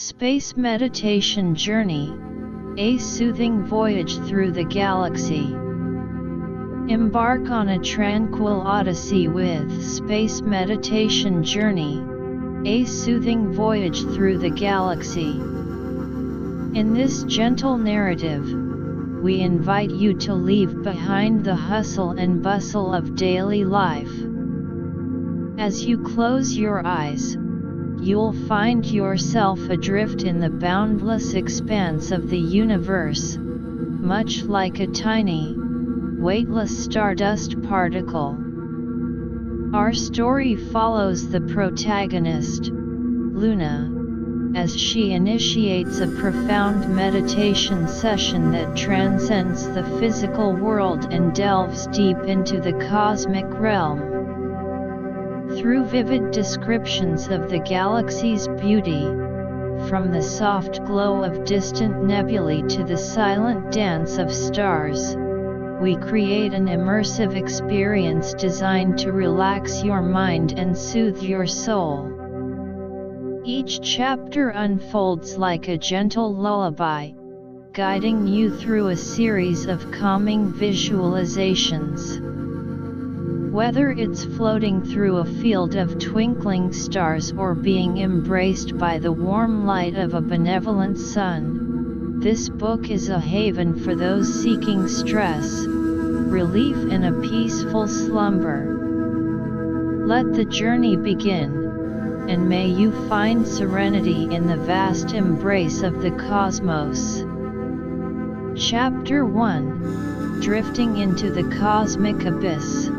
Space Meditation Journey, a soothing voyage through the galaxy. Embark on a tranquil odyssey with Space Meditation Journey, a soothing voyage through the galaxy. In this gentle narrative, we invite you to leave behind the hustle and bustle of daily life. As you close your eyes, you'll find yourself adrift in the boundless expanse of the universe, much like a tiny, weightless stardust particle. Our story follows the protagonist, Luna, as she initiates a profound meditation session that transcends the physical world and delves deep into the cosmic realm. Through vivid descriptions of the galaxy's beauty, from the soft glow of distant nebulae to the silent dance of stars, we create an immersive experience designed to relax your mind and soothe your soul. Each chapter unfolds like a gentle lullaby, guiding you through a series of calming visualizations. Whether it's floating through a field of twinkling stars or being embraced by the warm light of a benevolent sun, this book is a haven for those seeking stress, relief and a peaceful slumber. Let the journey begin, and may you find serenity in the vast embrace of the cosmos. Chapter 1: Drifting into the Cosmic Abyss.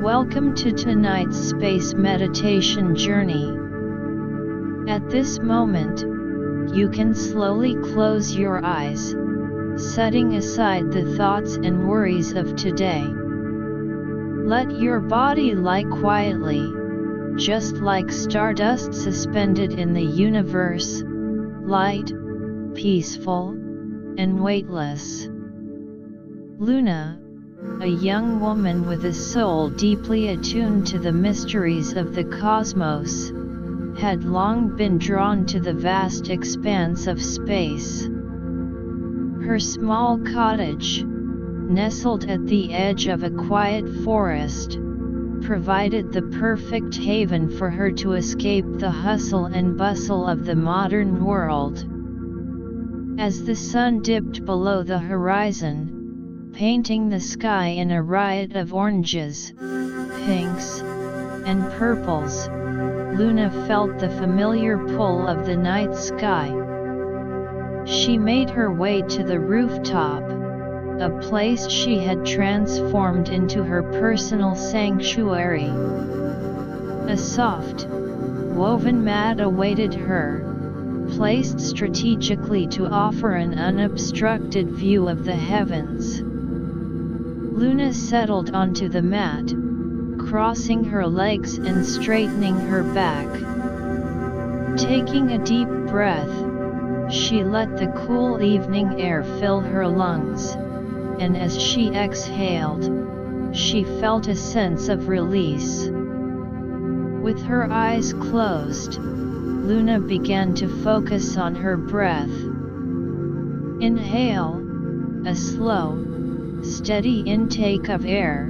Welcome to tonight's Space Meditation Journey. At this moment, you can slowly close your eyes, setting aside the thoughts and worries of today. Let your body lie quietly, just like stardust suspended in the universe, light, peaceful, and weightless. Luna, a young woman with a soul deeply attuned to the mysteries of the cosmos, had long been drawn to the vast expanse of space. Her small cottage, nestled at the edge of a quiet forest, provided the perfect haven for her to escape the hustle and bustle of the modern world. As the sun dipped below the horizon, painting the sky in a riot of oranges, pinks, and purples, Luna felt the familiar pull of the night sky. She made her way to the rooftop, a place she had transformed into her personal sanctuary. A soft, woven mat awaited her, placed strategically to offer an unobstructed view of the heavens. Luna settled onto the mat, crossing her legs and straightening her back. Taking a deep breath, she let the cool evening air fill her lungs, and as she exhaled, she felt a sense of release. With her eyes closed, Luna began to focus on her breath. Inhale, a slow, steady intake of air,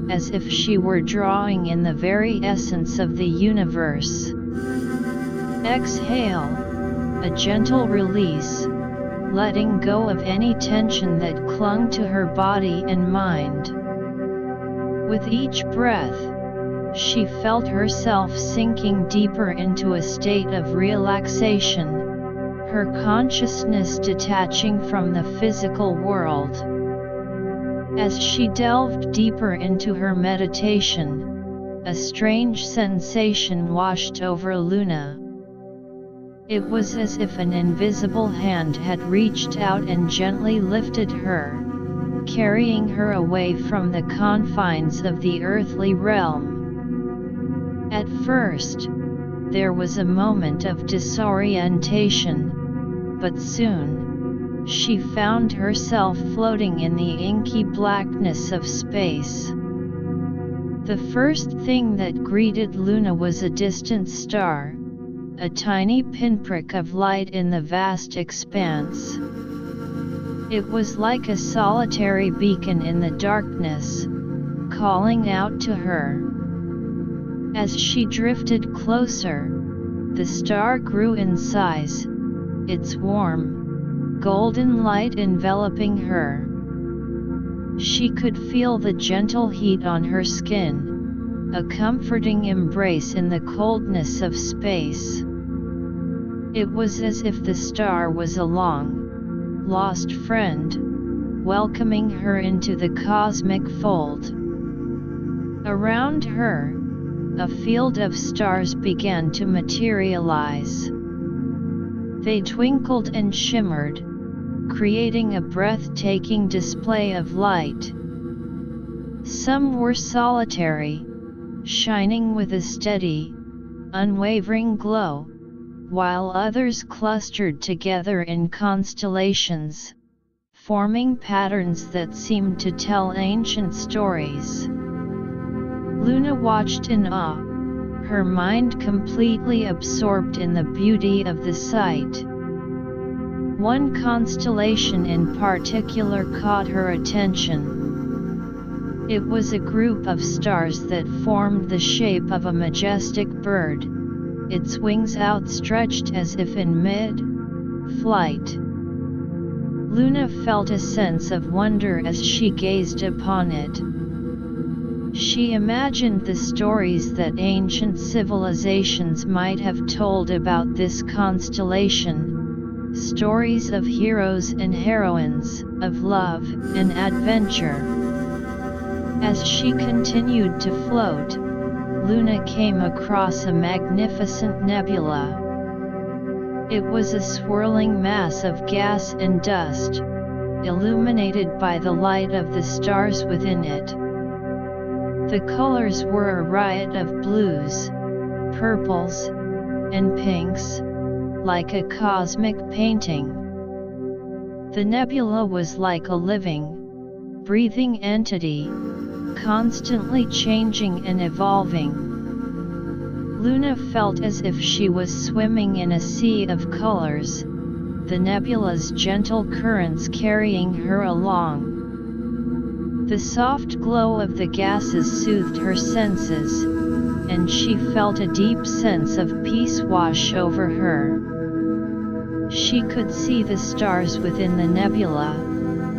as if she were drawing in the very essence of the universe. Exhale, a gentle release, letting go of any tension that clung to her body and mind. With each breath, she felt herself sinking deeper into a state of relaxation, her consciousness detaching from the physical world. As she delved deeper into her meditation, a strange sensation washed over Luna. It was as if an invisible hand had reached out and gently lifted her, carrying her away from the confines of the earthly realm. At first, there was a moment of disorientation, but soon, she found herself floating in the inky blackness of space. The first thing that greeted Luna was a distant star, a tiny pinprick of light in the vast expanse. It was like a solitary beacon in the darkness, calling out to her. As she drifted closer, the star grew in size, its warm, golden light enveloping her. She could feel the gentle heat on her skin, a comforting embrace in the coldness of space. It was as if the star was a long, lost friend, welcoming her into the cosmic fold. Around her, a field of stars began to materialize. They twinkled and shimmered, creating a breathtaking display of light. Some were solitary, shining with a steady, unwavering glow, while others clustered together in constellations, forming patterns that seemed to tell ancient stories. Luna watched in awe, her mind completely absorbed in the beauty of the sight. One constellation in particular caught her attention. It was a group of stars that formed the shape of a majestic bird, its wings outstretched as if in mid-flight. Luna felt a sense of wonder as she gazed upon it. She imagined the stories that ancient civilizations might have told about this constellation. Stories of heroes and heroines, of love and adventure. As she continued to float, Luna came across a magnificent nebula. It was a swirling mass of gas and dust, illuminated by the light of the stars within it. The colors were a riot of blues, purples, and pinks, like a cosmic painting. The nebula was like a living, breathing entity, constantly changing and evolving. Luna felt as if she was swimming in a sea of colors, the nebula's gentle currents carrying her along. The soft glow of the gases soothed her senses, and she felt a deep sense of peace wash over her. She could see the stars within the nebula,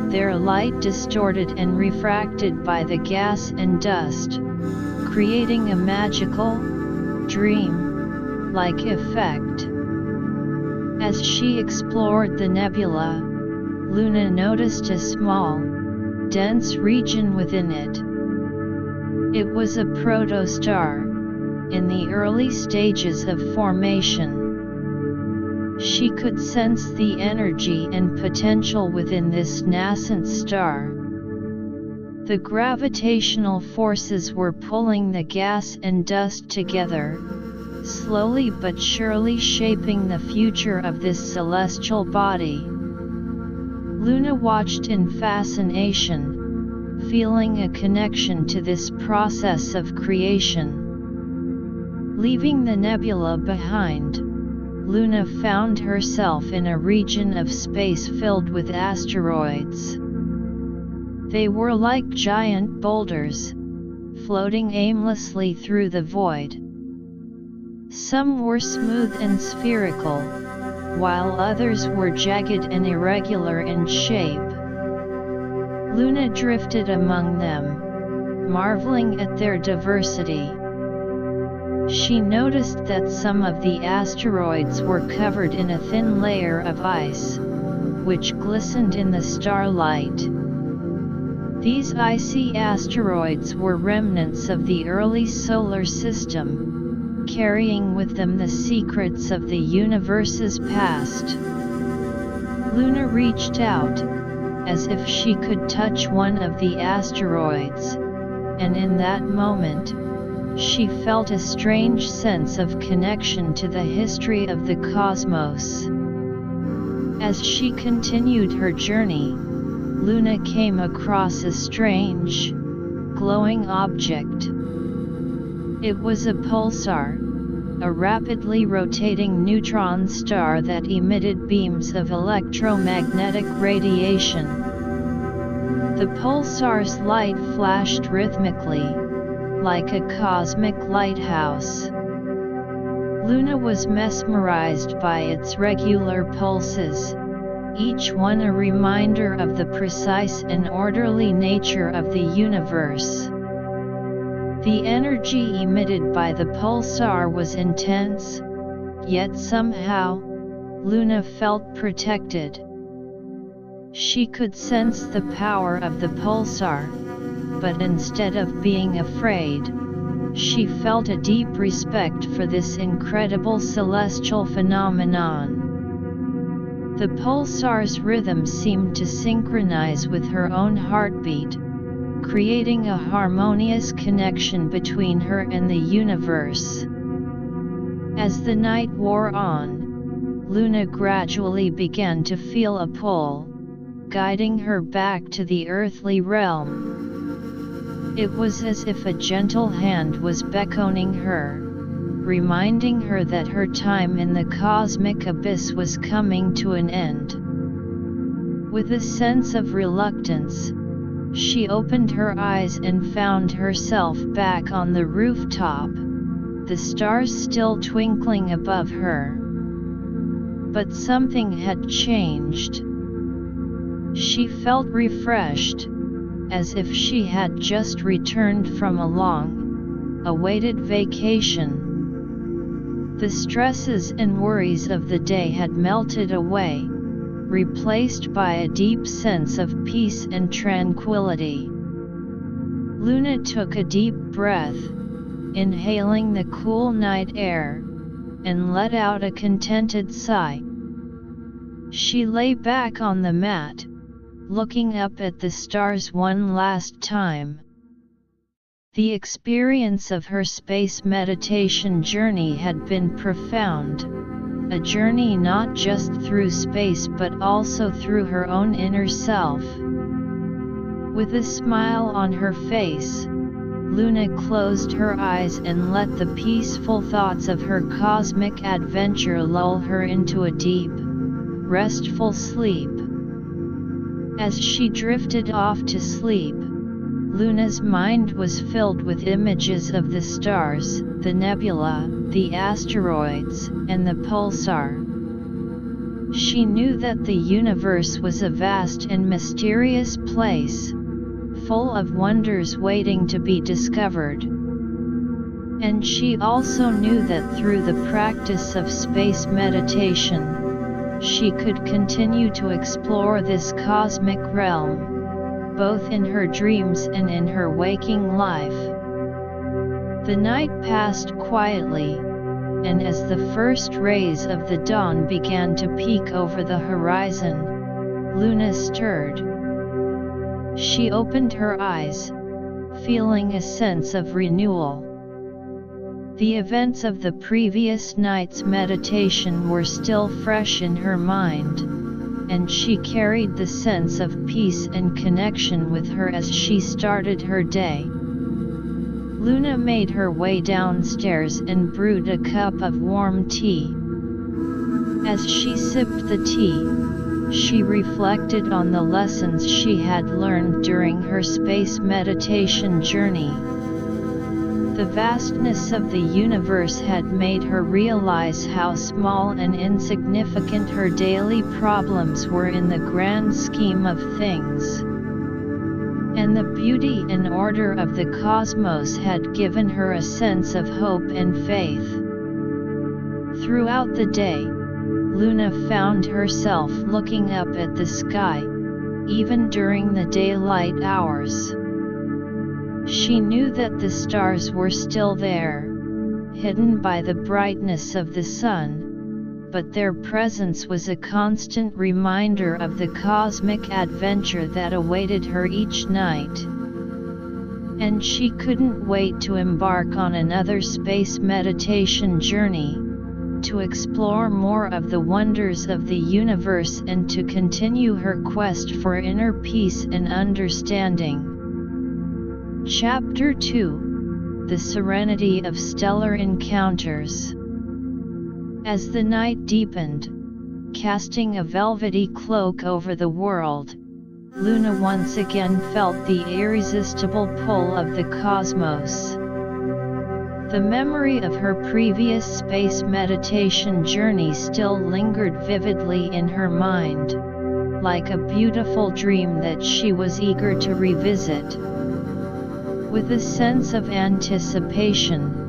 their light distorted and refracted by the gas and dust, creating a magical, dream-like effect. As she explored the nebula, Luna noticed a small, dense region within it. It was a protostar, in the early stages of formation. She could sense the energy and potential within this nascent star. The gravitational forces were pulling the gas and dust together, slowly but surely shaping the future of this celestial body. Luna watched in fascination, feeling a connection to this process of creation. Leaving the nebula behind, Luna found herself in a region of space filled with asteroids. They were like giant boulders, floating aimlessly through the void. Some were smooth and spherical, while others were jagged and irregular in shape. Luna drifted among them, marveling at their diversity. She noticed that some of the asteroids were covered in a thin layer of ice, which glistened in the starlight. These icy asteroids were remnants of the early solar system, carrying with them the secrets of the universe's past. Luna reached out, as if she could touch one of the asteroids, and in that moment, she felt a strange sense of connection to the history of the cosmos. As she continued her journey, Luna came across a strange, glowing object. It was a pulsar, a rapidly rotating neutron star that emitted beams of electromagnetic radiation. The pulsar's light flashed rhythmically, like a cosmic lighthouse. Luna was mesmerized by its regular pulses, each one a reminder of the precise and orderly nature of the universe. The energy emitted by the pulsar was intense, yet somehow, Luna felt protected. She could sense the power of the pulsar, but instead of being afraid, she felt a deep respect for this incredible celestial phenomenon. The pulsar's rhythm seemed to synchronize with her own heartbeat, creating a harmonious connection between her and the universe. As the night wore on, Luna gradually began to feel a pull, guiding her back to the earthly realm. It was as if a gentle hand was beckoning her, reminding her that her time in the cosmic abyss was coming to an end. With a sense of reluctance, she opened her eyes and found herself back on the rooftop, the stars still twinkling above her. But something had changed. She felt refreshed, as if she had just returned from a long-awaited vacation. The stresses and worries of the day had melted away, replaced by a deep sense of peace and tranquility. Luna took a deep breath, inhaling the cool night air, and let out a contented sigh. She lay back on the mat, looking up at the stars one last time. The experience of her space meditation journey had been profound, a journey not just through space but also through her own inner self. With a smile on her face, Luna closed her eyes and let the peaceful thoughts of her cosmic adventure lull her into a deep, restful sleep. As she drifted off to sleep, Luna's mind was filled with images of the stars, the nebula, the asteroids, and the pulsar. She knew that the universe was a vast and mysterious place, full of wonders waiting to be discovered. And she also knew that through the practice of space meditation, she could continue to explore this cosmic realm, both in her dreams and in her waking life. The night passed quietly, and as the first rays of the dawn began to peek over the horizon, Luna stirred. She opened her eyes, feeling a sense of renewal. The events of the previous night's meditation were still fresh in her mind, and she carried the sense of peace and connection with her as she started her day. Luna made her way downstairs and brewed a cup of warm tea. As she sipped the tea, she reflected on the lessons she had learned during her space meditation journey. The vastness of the universe had made her realize how small and insignificant her daily problems were in the grand scheme of things. And the beauty and order of the cosmos had given her a sense of hope and faith. Throughout the day, Luna found herself looking up at the sky, even during the daylight hours. She knew that the stars were still there, hidden by the brightness of the sun, but their presence was a constant reminder of the cosmic adventure that awaited her each night. And she couldn't wait to embark on another space meditation journey, to explore more of the wonders of the universe and to continue her quest for inner peace and understanding. Chapter 2: The Serenity of Stellar Encounters. As the night deepened, casting a velvety cloak over the world, Luna once again felt the irresistible pull of the cosmos. The memory of her previous space meditation journey still lingered vividly in her mind, like a beautiful dream that she was eager to revisit. With a sense of anticipation,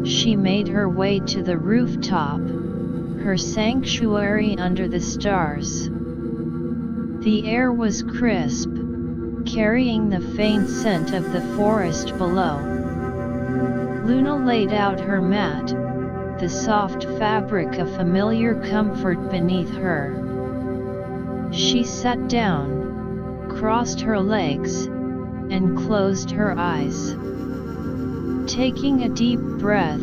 she made her way to the rooftop, her sanctuary under the stars. The air was crisp, carrying the faint scent of the forest below. Luna laid out her mat, the soft fabric a familiar comfort beneath her. She sat down, crossed her legs, and closed her eyes. Taking a deep breath,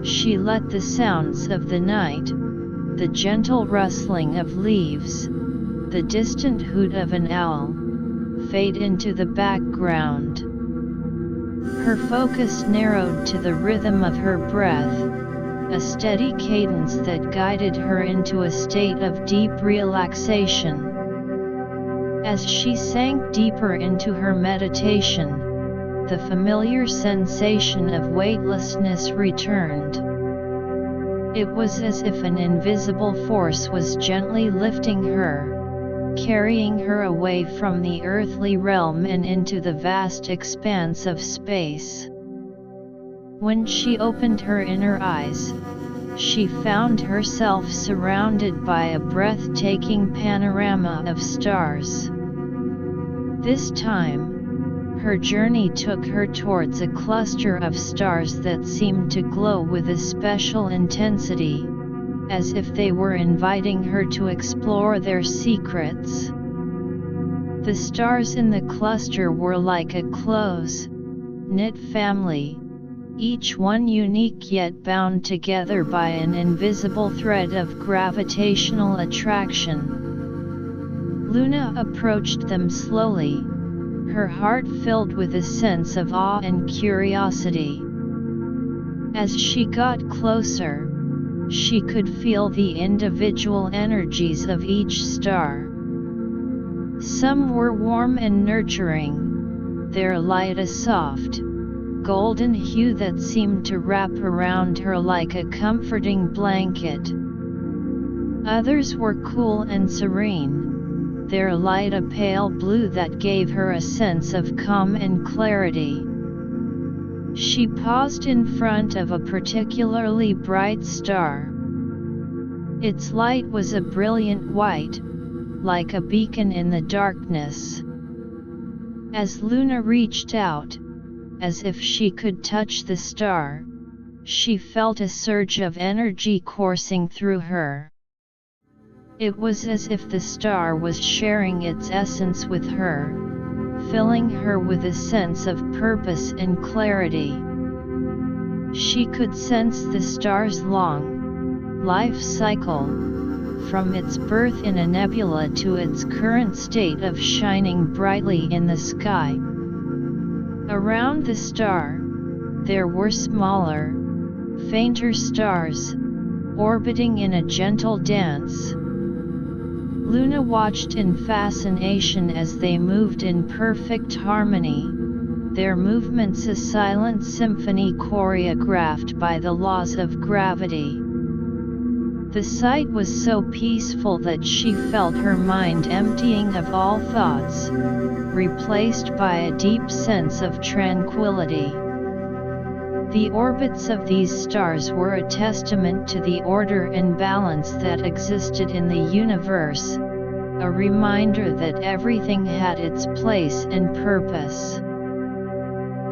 she let the sounds of the night, the gentle rustling of leaves, the distant hoot of an owl, fade into the background. Her focus narrowed to the rhythm of her breath, a steady cadence that guided her into a state of deep relaxation. As she sank deeper into her meditation, the familiar sensation of weightlessness returned. It was as if an invisible force was gently lifting her, carrying her away from the earthly realm and into the vast expanse of space. When she opened her inner eyes, she found herself surrounded by a breathtaking panorama of stars. This time, her journey took her towards a cluster of stars that seemed to glow with a special intensity, as if they were inviting her to explore their secrets. The stars in the cluster were like a close-knit family, each one unique yet bound together by an invisible thread of gravitational attraction. Luna approached them slowly, her heart filled with a sense of awe and curiosity. As she got closer, she could feel the individual energies of each star. Some were warm and nurturing, their light a soft, golden hue that seemed to wrap around her like a comforting blanket. Others were cool and serene, their light a pale blue that gave her a sense of calm and clarity. She paused in front of a particularly bright star. Its light was a brilliant white, like a beacon in the darkness. As Luna reached out, as if she could touch the star, she felt a surge of energy coursing through her. It was as if the star was sharing its essence with her, filling her with a sense of purpose and clarity. She could sense the star's long life cycle, from its birth in a nebula to its current state of shining brightly in the sky. Around the star, there were smaller, fainter stars, orbiting in a gentle dance. Luna watched in fascination as they moved in perfect harmony, their movements a silent symphony choreographed by the laws of gravity. The sight was so peaceful that she felt her mind emptying of all thoughts, replaced by a deep sense of tranquility. The orbits of these stars were a testament to the order and balance that existed in the universe, a reminder that everything had its place and purpose.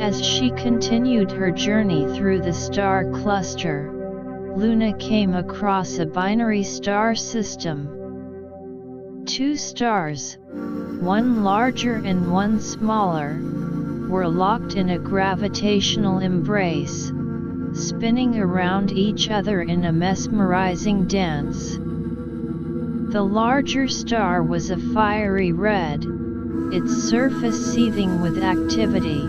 As she continued her journey through the star cluster, Luna came across a binary star system. Two stars, one larger and one smaller, were locked in a gravitational embrace, spinning around each other in a mesmerizing dance. The larger star was a fiery red, its surface seething with activity.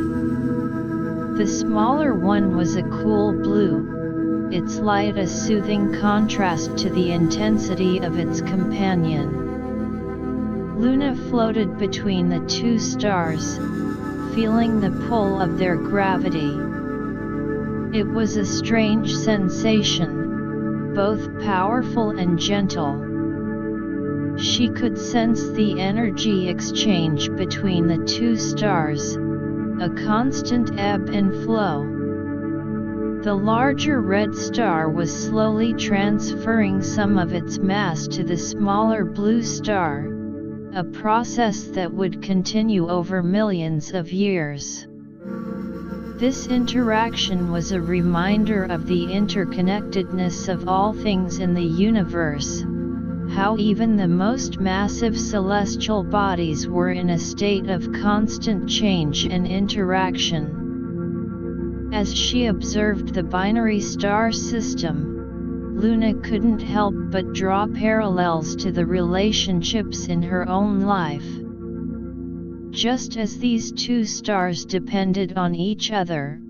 The smaller one was a cool blue, its light a soothing contrast to the intensity of its companion. Luna floated between the two stars, feeling the pull of their gravity. It was a strange sensation, both powerful and gentle. She could sense the energy exchange between the two stars, a constant ebb and flow. The larger red star was slowly transferring some of its mass to the smaller blue star, a process that would continue over millions of years. This interaction was a reminder of the interconnectedness of all things in the universe, how even the most massive celestial bodies were in a state of constant change and interaction. As she observed the binary star system, Luna couldn't help but draw parallels to the relationships in her own life. Just as these two stars depended on each other,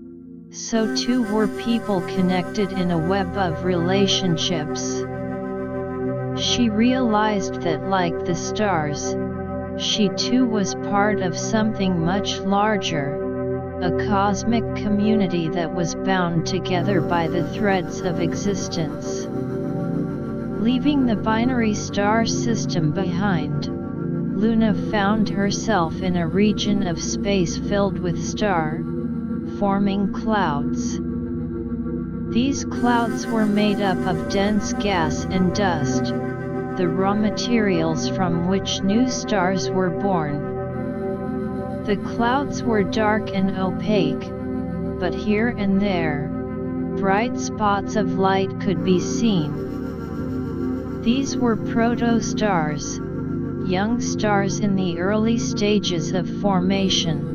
so too were people connected in a web of relationships. She realized that, like the stars, she too was part of something much larger, a cosmic community that was bound together by the threads of existence. Leaving the binary star system behind, Luna found herself in a region of space filled with star-forming clouds. These clouds were made up of dense gas and dust, the raw materials from which new stars were born. The clouds were dark and opaque, but here and there, bright spots of light could be seen. These were protostars, young stars in the early stages of formation.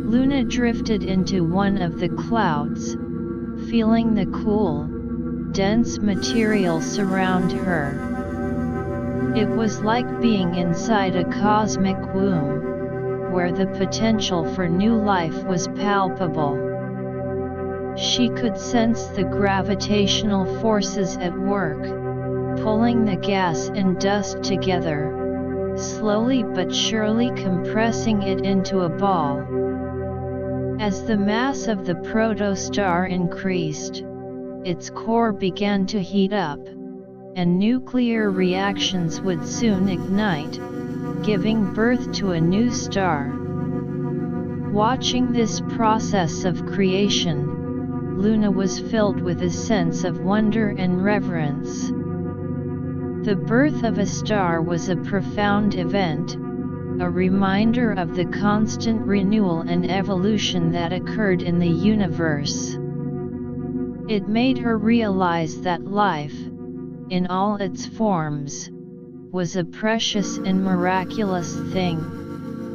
Luna drifted into one of the clouds, feeling the cool, dense material surround her. It was like being inside a cosmic womb, where the potential for new life was palpable. She could sense the gravitational forces at work, pulling the gas and dust together, slowly but surely compressing it into a ball. As the mass of the protostar increased, its core began to heat up, and nuclear reactions would soon ignite, giving birth to a new star. Watching this process of creation, Luna was filled with a sense of wonder and reverence. The birth of a star was a profound event, a reminder of the constant renewal and evolution that occurred in the universe. It made her realize that life, in all its forms, was a precious and miraculous thing,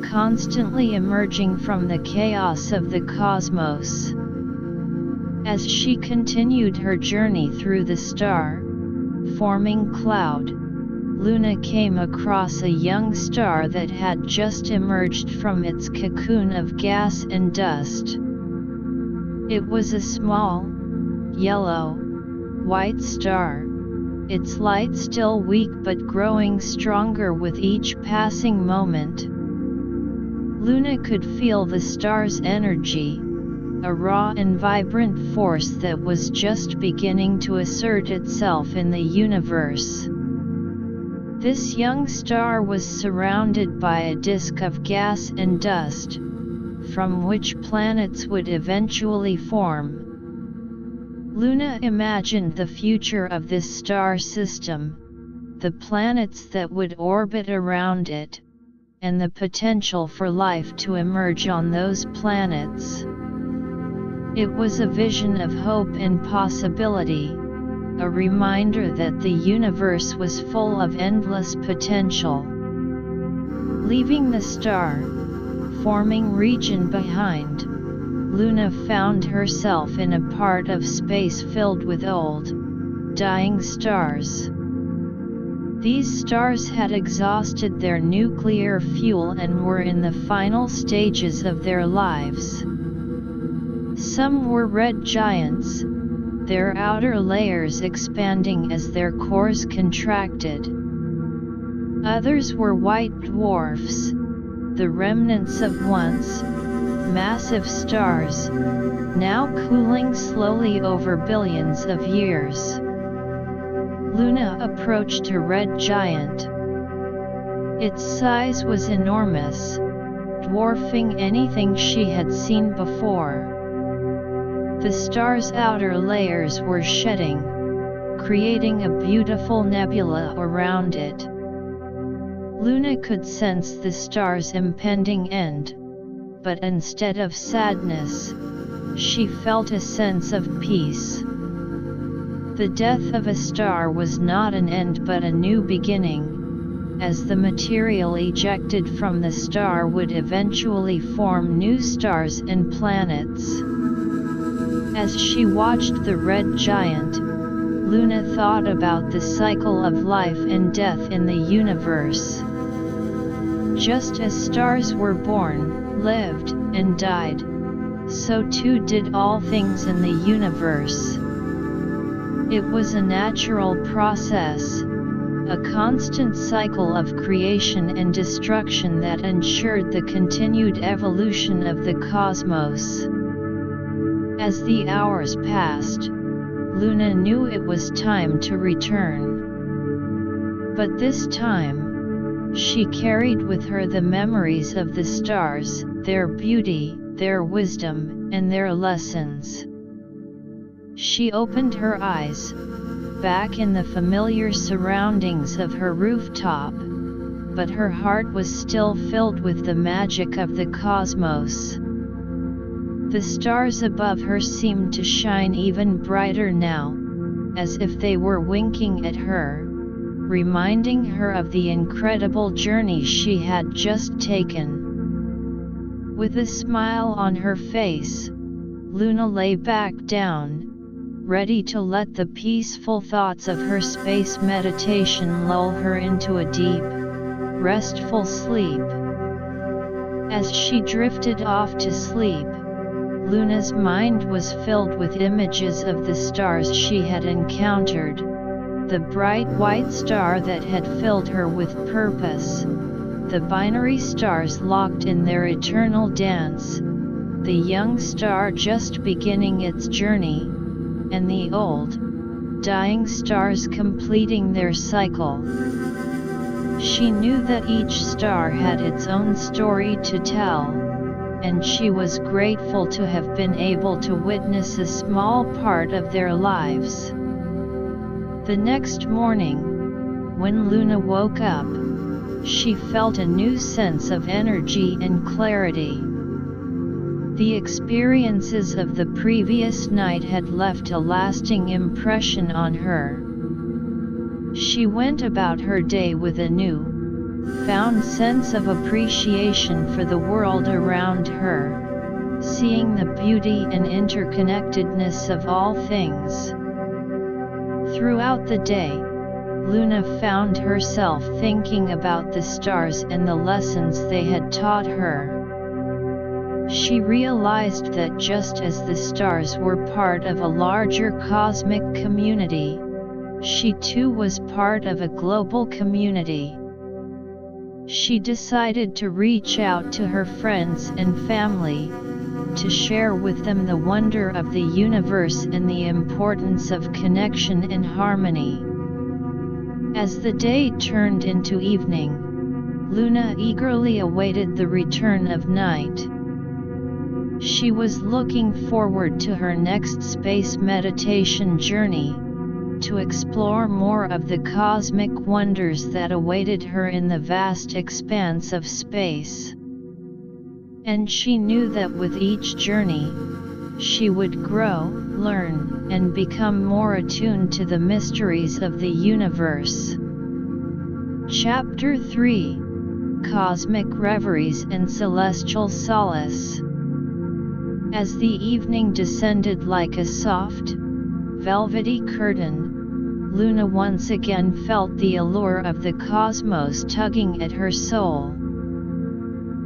constantly emerging from the chaos of the cosmos. As she continued her journey through the star-forming cloud, Luna came across a young star that had just emerged from its cocoon of gas and dust. It was a small, yellow, white star, its light still weak but growing stronger with each passing moment. Luna could feel the star's energy, a raw and vibrant force that was just beginning to assert itself in the universe. This young star was surrounded by a disk of gas and dust, from which planets would eventually form. Luna imagined the future of this star system, the planets that would orbit around it, and the potential for life to emerge on those planets. It was a vision of hope and possibility, a reminder that the universe was full of endless potential. Leaving the star-forming region behind, Luna found herself in a part of space filled with old, dying stars. These stars had exhausted their nuclear fuel and were in the final stages of their lives. Some were red giants, their outer layers expanding as their cores contracted. Others were white dwarfs, the remnants of once massive stars, now cooling slowly over billions of years. Luna approached a red giant. Its size was enormous, dwarfing anything she had seen before. The star's outer layers were shedding, creating a beautiful nebula around it. Luna could sense the star's impending end, but instead of sadness, she felt a sense of peace. The death of a star was not an end but a new beginning, as the material ejected from the star would eventually form new stars and planets. As she watched the red giant, Luna thought about the cycle of life and death in the universe. Just as stars were born, lived, and died, so too did all things in the universe. It was a natural process, a constant cycle of creation and destruction that ensured the continued evolution of the cosmos. As the hours passed, Luna knew it was time to return. But this time, she carried with her the memories of the stars, their beauty, their wisdom, and their lessons. She opened her eyes, back in the familiar surroundings of her rooftop, but her heart was still filled with the magic of the cosmos. The stars above her seemed to shine even brighter now, as if they were winking at her, reminding her of the incredible journey she had just taken. With a smile on her face, Luna lay back down, ready to let the peaceful thoughts of her space meditation lull her into a deep, restful sleep. As she drifted off to sleep, Luna's mind was filled with images of the stars she had encountered, the bright white star that had filled her with purpose, the binary stars locked in their eternal dance, the young star just beginning its journey, and the old, dying stars completing their cycle. She knew that each star had its own story to tell, and she was grateful to have been able to witness a small part of their lives. The next morning, when Luna woke up, she felt a new sense of energy and clarity. The experiences of the previous night had left a lasting impression on her. She went about her day with a new-found sense of appreciation for the world around her, seeing the beauty and interconnectedness of all things. Throughout the day, Luna found herself thinking about the stars and the lessons they had taught her. She realized that just as the stars were part of a larger cosmic community, she too was part of a global community. She decided to reach out to her friends and family, to share with them the wonder of the universe and the importance of connection and harmony. As the day turned into evening, Luna eagerly awaited the return of night. She was looking forward to her next space meditation journey, to explore more of the cosmic wonders that awaited her in the vast expanse of space. And she knew that with each journey, she would grow, learn, and become more attuned to the mysteries of the universe. Chapter 3: Cosmic Reveries and Celestial Solace. As the evening descended like a soft, velvety curtain, Luna once again felt the allure of the cosmos tugging at her soul.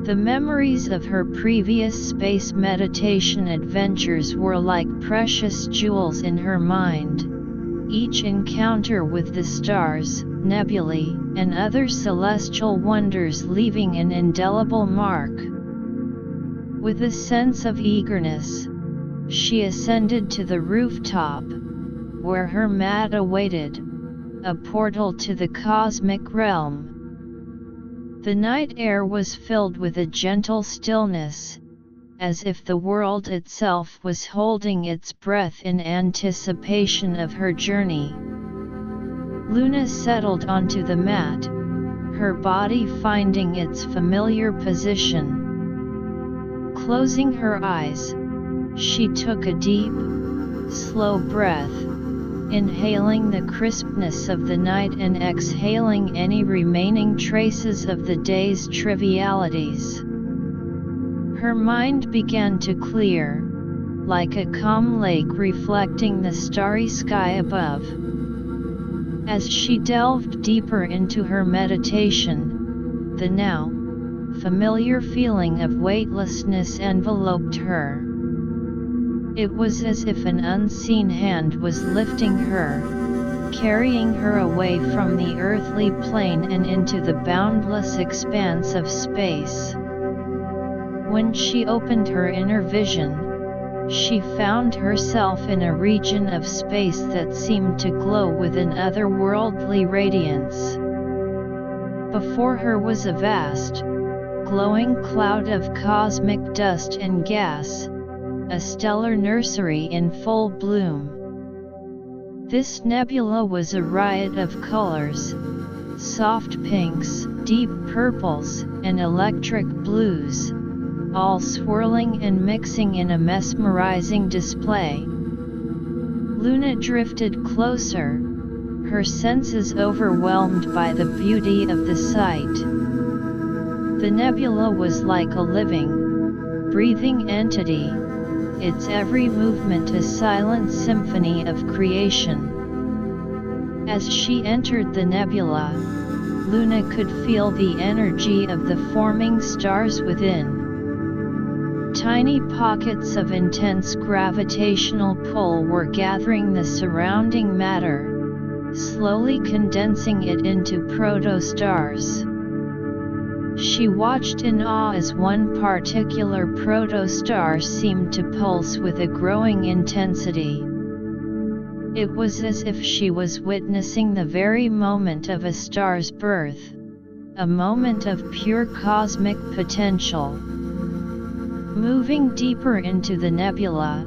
The memories of her previous space meditation adventures were like precious jewels in her mind, each encounter with the stars, nebulae, and other celestial wonders leaving an indelible mark. With a sense of eagerness, she ascended to the rooftop, where her mat awaited, a portal to the cosmic realm. The night air was filled with a gentle stillness, as if the world itself was holding its breath in anticipation of her journey. Luna settled onto the mat, her body finding its familiar position. Closing her eyes, she took a deep, slow breath, inhaling the crispness of the night and exhaling any remaining traces of the day's trivialities. Her mind began to clear, like a calm lake reflecting the starry sky above. As she delved deeper into her meditation, the now familiar feeling of weightlessness enveloped her. It was as if an unseen hand was lifting her, carrying her away from the earthly plane and into the boundless expanse of space. When she opened her inner vision, she found herself in a region of space that seemed to glow with an otherworldly radiance. Before her was a vast, glowing cloud of cosmic dust and gas, a stellar nursery in full bloom. This nebula was a riot of colors, soft pinks, deep purples, and electric blues, all swirling and mixing in a mesmerizing display. Luna drifted closer, her senses overwhelmed by the beauty of the sight. The nebula was like a living, breathing entity, its every movement a silent symphony of creation. As she entered the nebula, Luna could feel the energy of the forming stars within. Tiny pockets of intense gravitational pull were gathering the surrounding matter, slowly condensing it into protostars. She watched in awe as one particular protostar seemed to pulse with a growing intensity. It was as if she was witnessing the very moment of a star's birth, a moment of pure cosmic potential. Moving deeper into the nebula,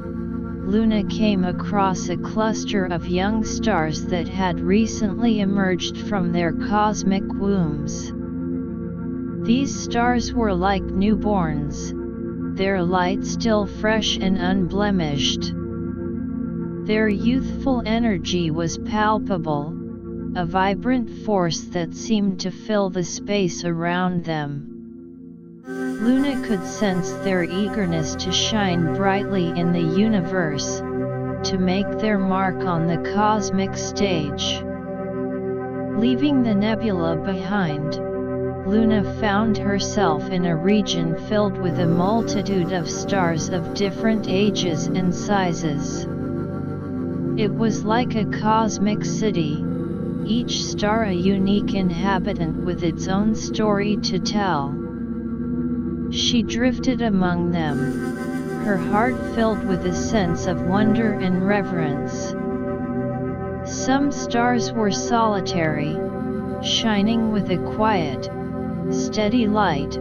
Luna came across a cluster of young stars that had recently emerged from their cosmic wombs. These stars were like newborns, their light still fresh and unblemished. Their youthful energy was palpable, a vibrant force that seemed to fill the space around them. Luna could sense their eagerness to shine brightly in the universe, to make their mark on the cosmic stage. Leaving the nebula behind, Luna found herself in a region filled with a multitude of stars of different ages and sizes. It was like a cosmic city, each star a unique inhabitant with its own story to tell. She drifted among them, her heart filled with a sense of wonder and reverence. Some stars were solitary, shining with a quiet, steady light,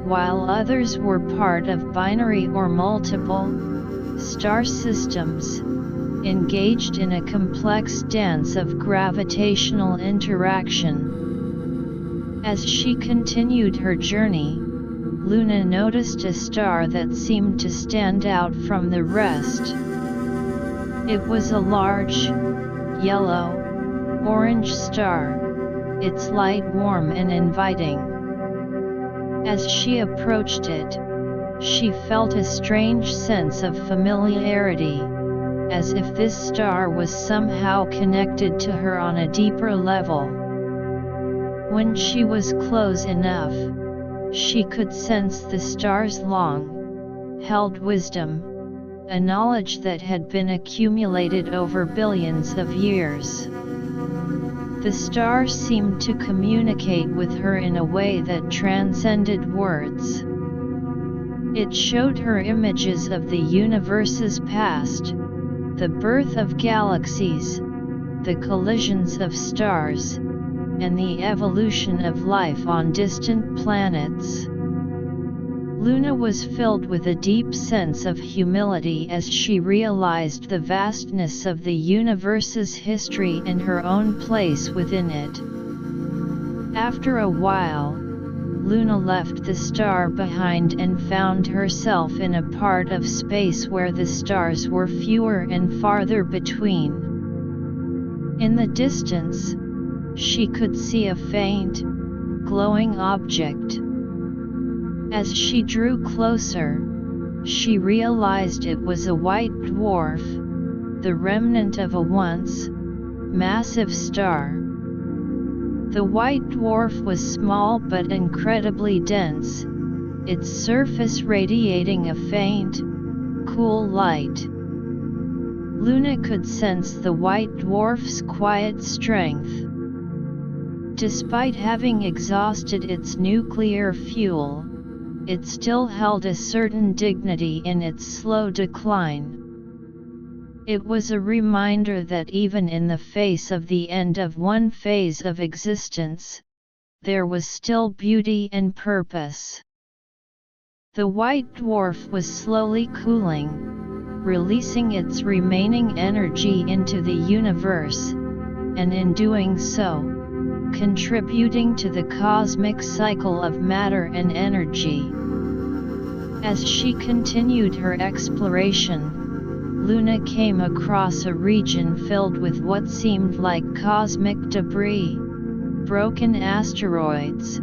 while others were part of binary or multiple star systems, engaged in a complex dance of gravitational interaction. As she continued her journey, Luna noticed a star that seemed to stand out from the rest. It was a large, yellow, orange star, its light warm and inviting. As she approached it, she felt a strange sense of familiarity, as if this star was somehow connected to her on a deeper level. When she was close enough, She could sense the stars' long-held wisdom, a knowledge that had been accumulated over billions of years. The stars seemed to communicate with her in a way that transcended words. It showed her images of the universe's past, the birth of galaxies, the collisions of stars, and the evolution of life on distant planets. Luna was filled with a deep sense of humility as she realized the vastness of the universe's history and her own place within it. After a while, Luna left the star behind and found herself in a part of space where the stars were fewer and farther between. In the distance, she could see a faint, glowing object. As she drew closer, she realized it was a white dwarf, the remnant of a once massive star. The white dwarf was small but incredibly dense, its surface radiating a faint, cool light. Luna could sense the white dwarf's quiet strength. Despite having exhausted its nuclear fuel, it still held a certain dignity in its slow decline. It was a reminder that even in the face of the end of one phase of existence, there was still beauty and purpose. The white dwarf was slowly cooling, releasing its remaining energy into the universe, and in doing so, contributing to the cosmic cycle of matter and energy. As she continued her exploration, Luna came across a region filled with what seemed like cosmic debris, broken asteroids,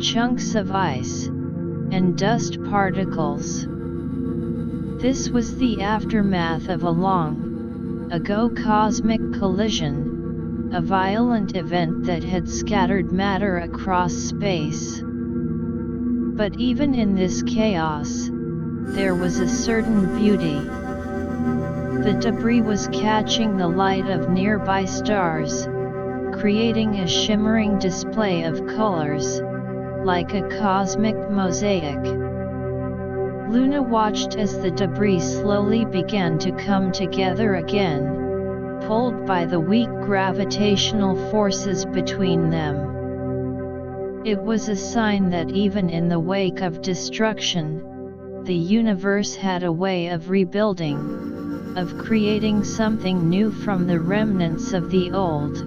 chunks of ice, and dust particles. This was the aftermath of a long-ago cosmic collision, a violent event that had scattered matter across space. But even in this chaos, there was a certain beauty. The debris was catching the light of nearby stars, creating a shimmering display of colors, like a cosmic mosaic. Luna watched as the debris slowly began to come together again, pulled by the weak gravitational forces between them. It was a sign that even in the wake of destruction, the universe had a way of rebuilding, of creating something new from the remnants of the old.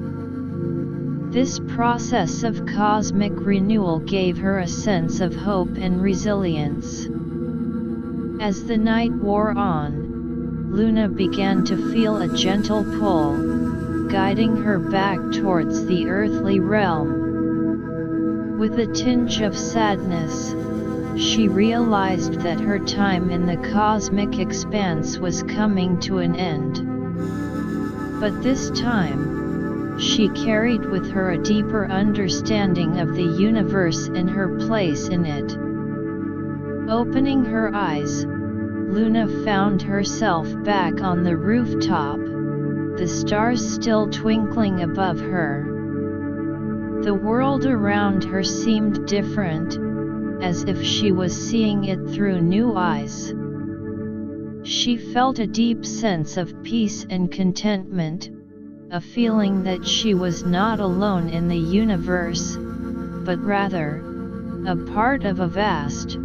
This process of cosmic renewal gave her a sense of hope and resilience. As the night wore on, Luna began to feel a gentle pull, guiding her back towards the earthly realm. With a tinge of sadness, she realized that her time in the cosmic expanse was coming to an end. But this time, she carried with her a deeper understanding of the universe and her place in it. Opening her eyes, Luna found herself back on the rooftop, the stars still twinkling above her. The world around her seemed different, as if she was seeing it through new eyes. She felt a deep sense of peace and contentment, a feeling that she was not alone in the universe, but rather, a part of a vast,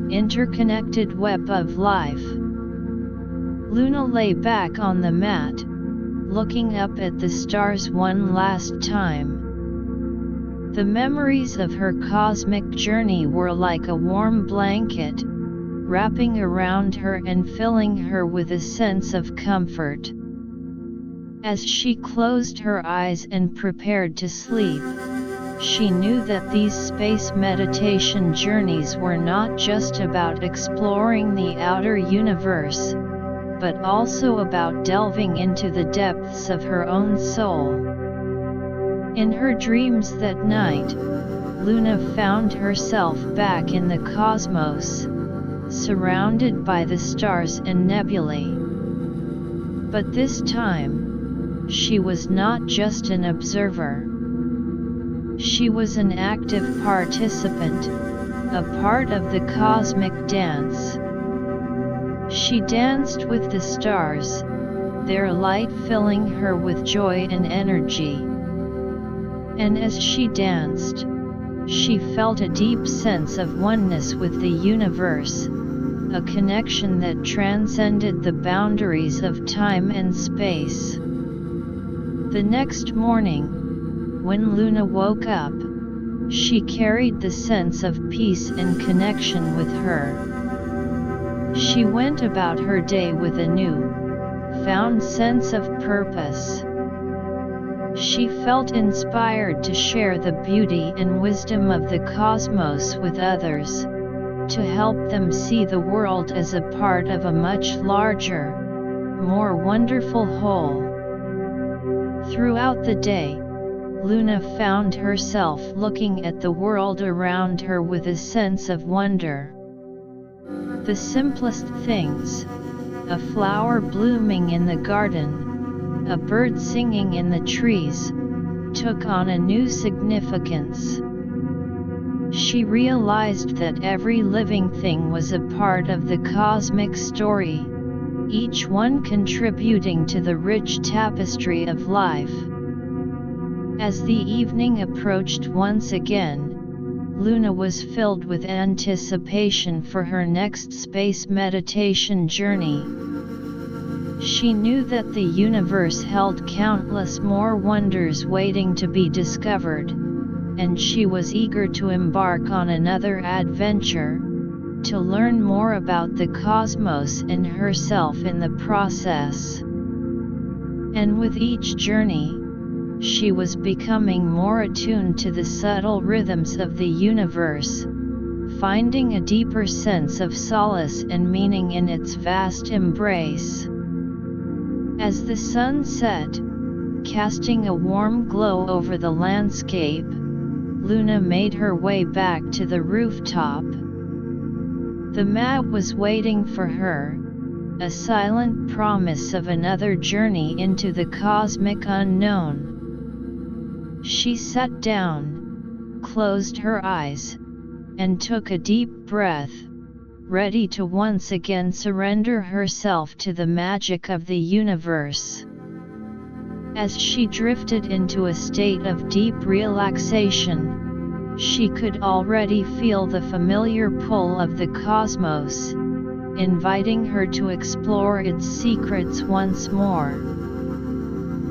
interconnected web of life. Luna lay back on the mat, looking up at the stars one last time. The memories of her cosmic journey were like a warm blanket, wrapping around her and filling her with a sense of comfort. As she closed her eyes and prepared to sleep, she knew that these space meditation journeys were not just about exploring the outer universe, but also about delving into the depths of her own soul. In her dreams that night, Luna found herself back in the cosmos, surrounded by the stars and nebulae. But this time, she was not just an observer. She was an active participant, a part of the cosmic dance. She danced with the stars, their light filling her with joy and energy. And as she danced, she felt a deep sense of oneness with the universe, a connection that transcended the boundaries of time and space. The next morning, when Luna woke up, she carried the sense of peace and connection with her. She went about her day with a new-found sense of purpose. She felt inspired to share the beauty and wisdom of the cosmos with others, to help them see the world as a part of a much larger, more wonderful whole. Throughout the day, Luna found herself looking at the world around her with a sense of wonder. The simplest things, a flower blooming in the garden, a bird singing in the trees, took on a new significance. She realized that every living thing was a part of the cosmic story, each one contributing to the rich tapestry of life. As the evening approached once again, Luna was filled with anticipation for her next space meditation journey. She knew that the universe held countless more wonders waiting to be discovered, and she was eager to embark on another adventure, to learn more about the cosmos and herself in the process. And with each journey, she was becoming more attuned to the subtle rhythms of the universe, finding a deeper sense of solace and meaning in its vast embrace. As the sun set, casting a warm glow over the landscape, Luna made her way back to the rooftop. The map was waiting for her, a silent promise of another journey into the cosmic unknown. She sat down, closed her eyes, and took a deep breath, ready to once again surrender herself to the magic of the universe. As she drifted into a state of deep relaxation, she could already feel the familiar pull of the cosmos, inviting her to explore its secrets once more.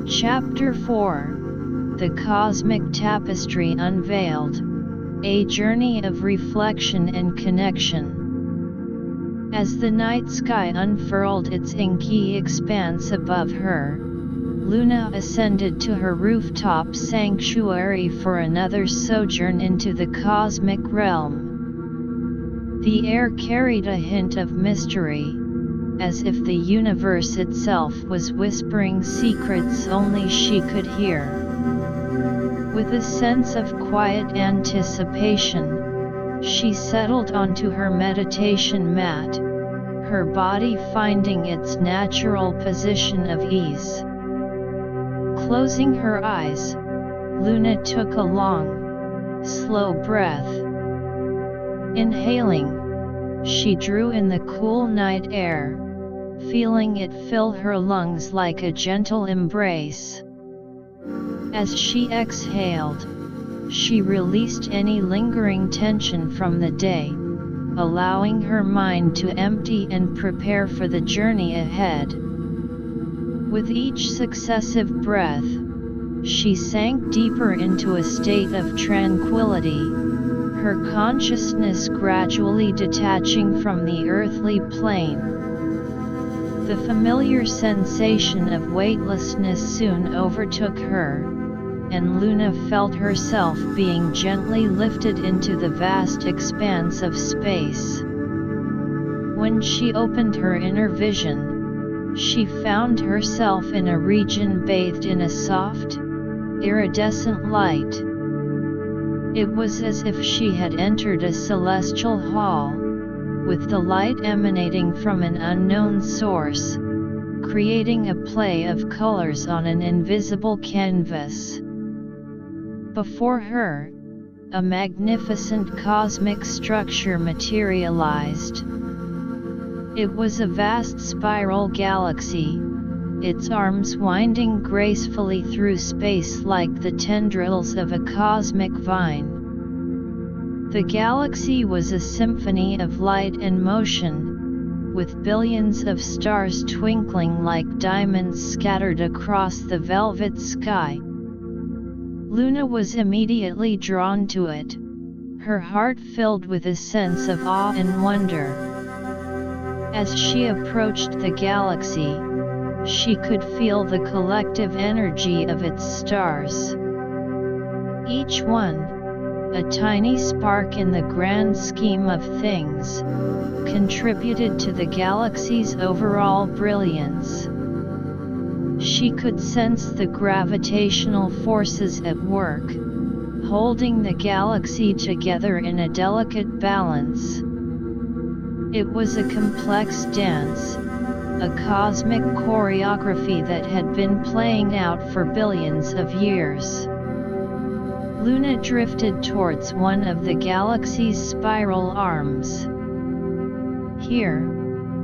Chapter 4: The Cosmic Tapestry Unveiled, a Journey of Reflection and Connection. As the night sky unfurled its inky expanse above her, Luna ascended to her rooftop sanctuary for another sojourn into the cosmic realm. The air carried a hint of mystery, as if the universe itself was whispering secrets only she could hear. With a sense of quiet anticipation, she settled onto her meditation mat, her body finding its natural position of ease. Closing her eyes, Luna took a long, slow breath. Inhaling, she drew in the cool night air, feeling it fill her lungs like a gentle embrace. As she exhaled, she released any lingering tension from the day, allowing her mind to empty and prepare for the journey ahead. With each successive breath, she sank deeper into a state of tranquility, her consciousness gradually detaching from the earthly plane. The familiar sensation of weightlessness soon overtook her, and Luna felt herself being gently lifted into the vast expanse of space. When she opened her inner vision, she found herself in a region bathed in a soft, iridescent light. It was as if she had entered a celestial hall, with the light emanating from an unknown source, creating a play of colors on an invisible canvas. Before her, a magnificent cosmic structure materialized. It was a vast spiral galaxy, its arms winding gracefully through space like the tendrils of a cosmic vine. The galaxy was a symphony of light and motion, with billions of stars twinkling like diamonds scattered across the velvet sky. Luna was immediately drawn to it, her heart filled with a sense of awe and wonder. As she approached the galaxy, she could feel the collective energy of its stars. Each one, a tiny spark in the grand scheme of things, contributed to the galaxy's overall brilliance. She could sense the gravitational forces at work, holding the galaxy together in a delicate balance. It was a complex dance, a cosmic choreography that had been playing out for billions of years. Luna drifted towards one of the galaxy's spiral arms. Here,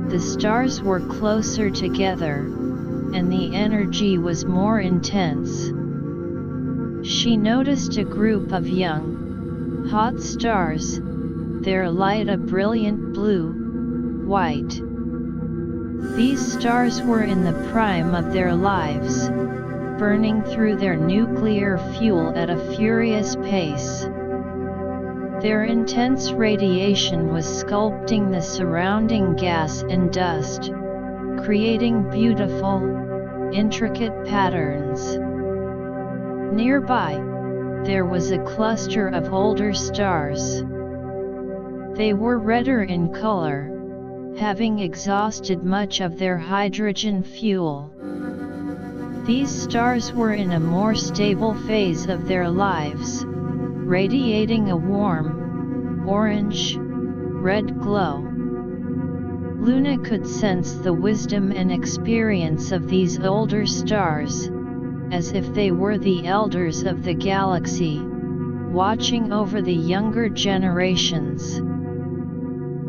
the stars were closer together, and the energy was more intense. She noticed a group of young, hot stars, their light a brilliant blue-white. These stars were in the prime of their lives, burning through their nuclear fuel at a furious pace. Their intense radiation was sculpting the surrounding gas and dust, creating beautiful, intricate patterns. Nearby, there was a cluster of older stars. They were redder in color, having exhausted much of their hydrogen fuel. These stars were in a more stable phase of their lives, radiating a warm, orange-red glow. Luna could sense the wisdom and experience of these older stars, as if they were the elders of the galaxy, watching over the younger generations.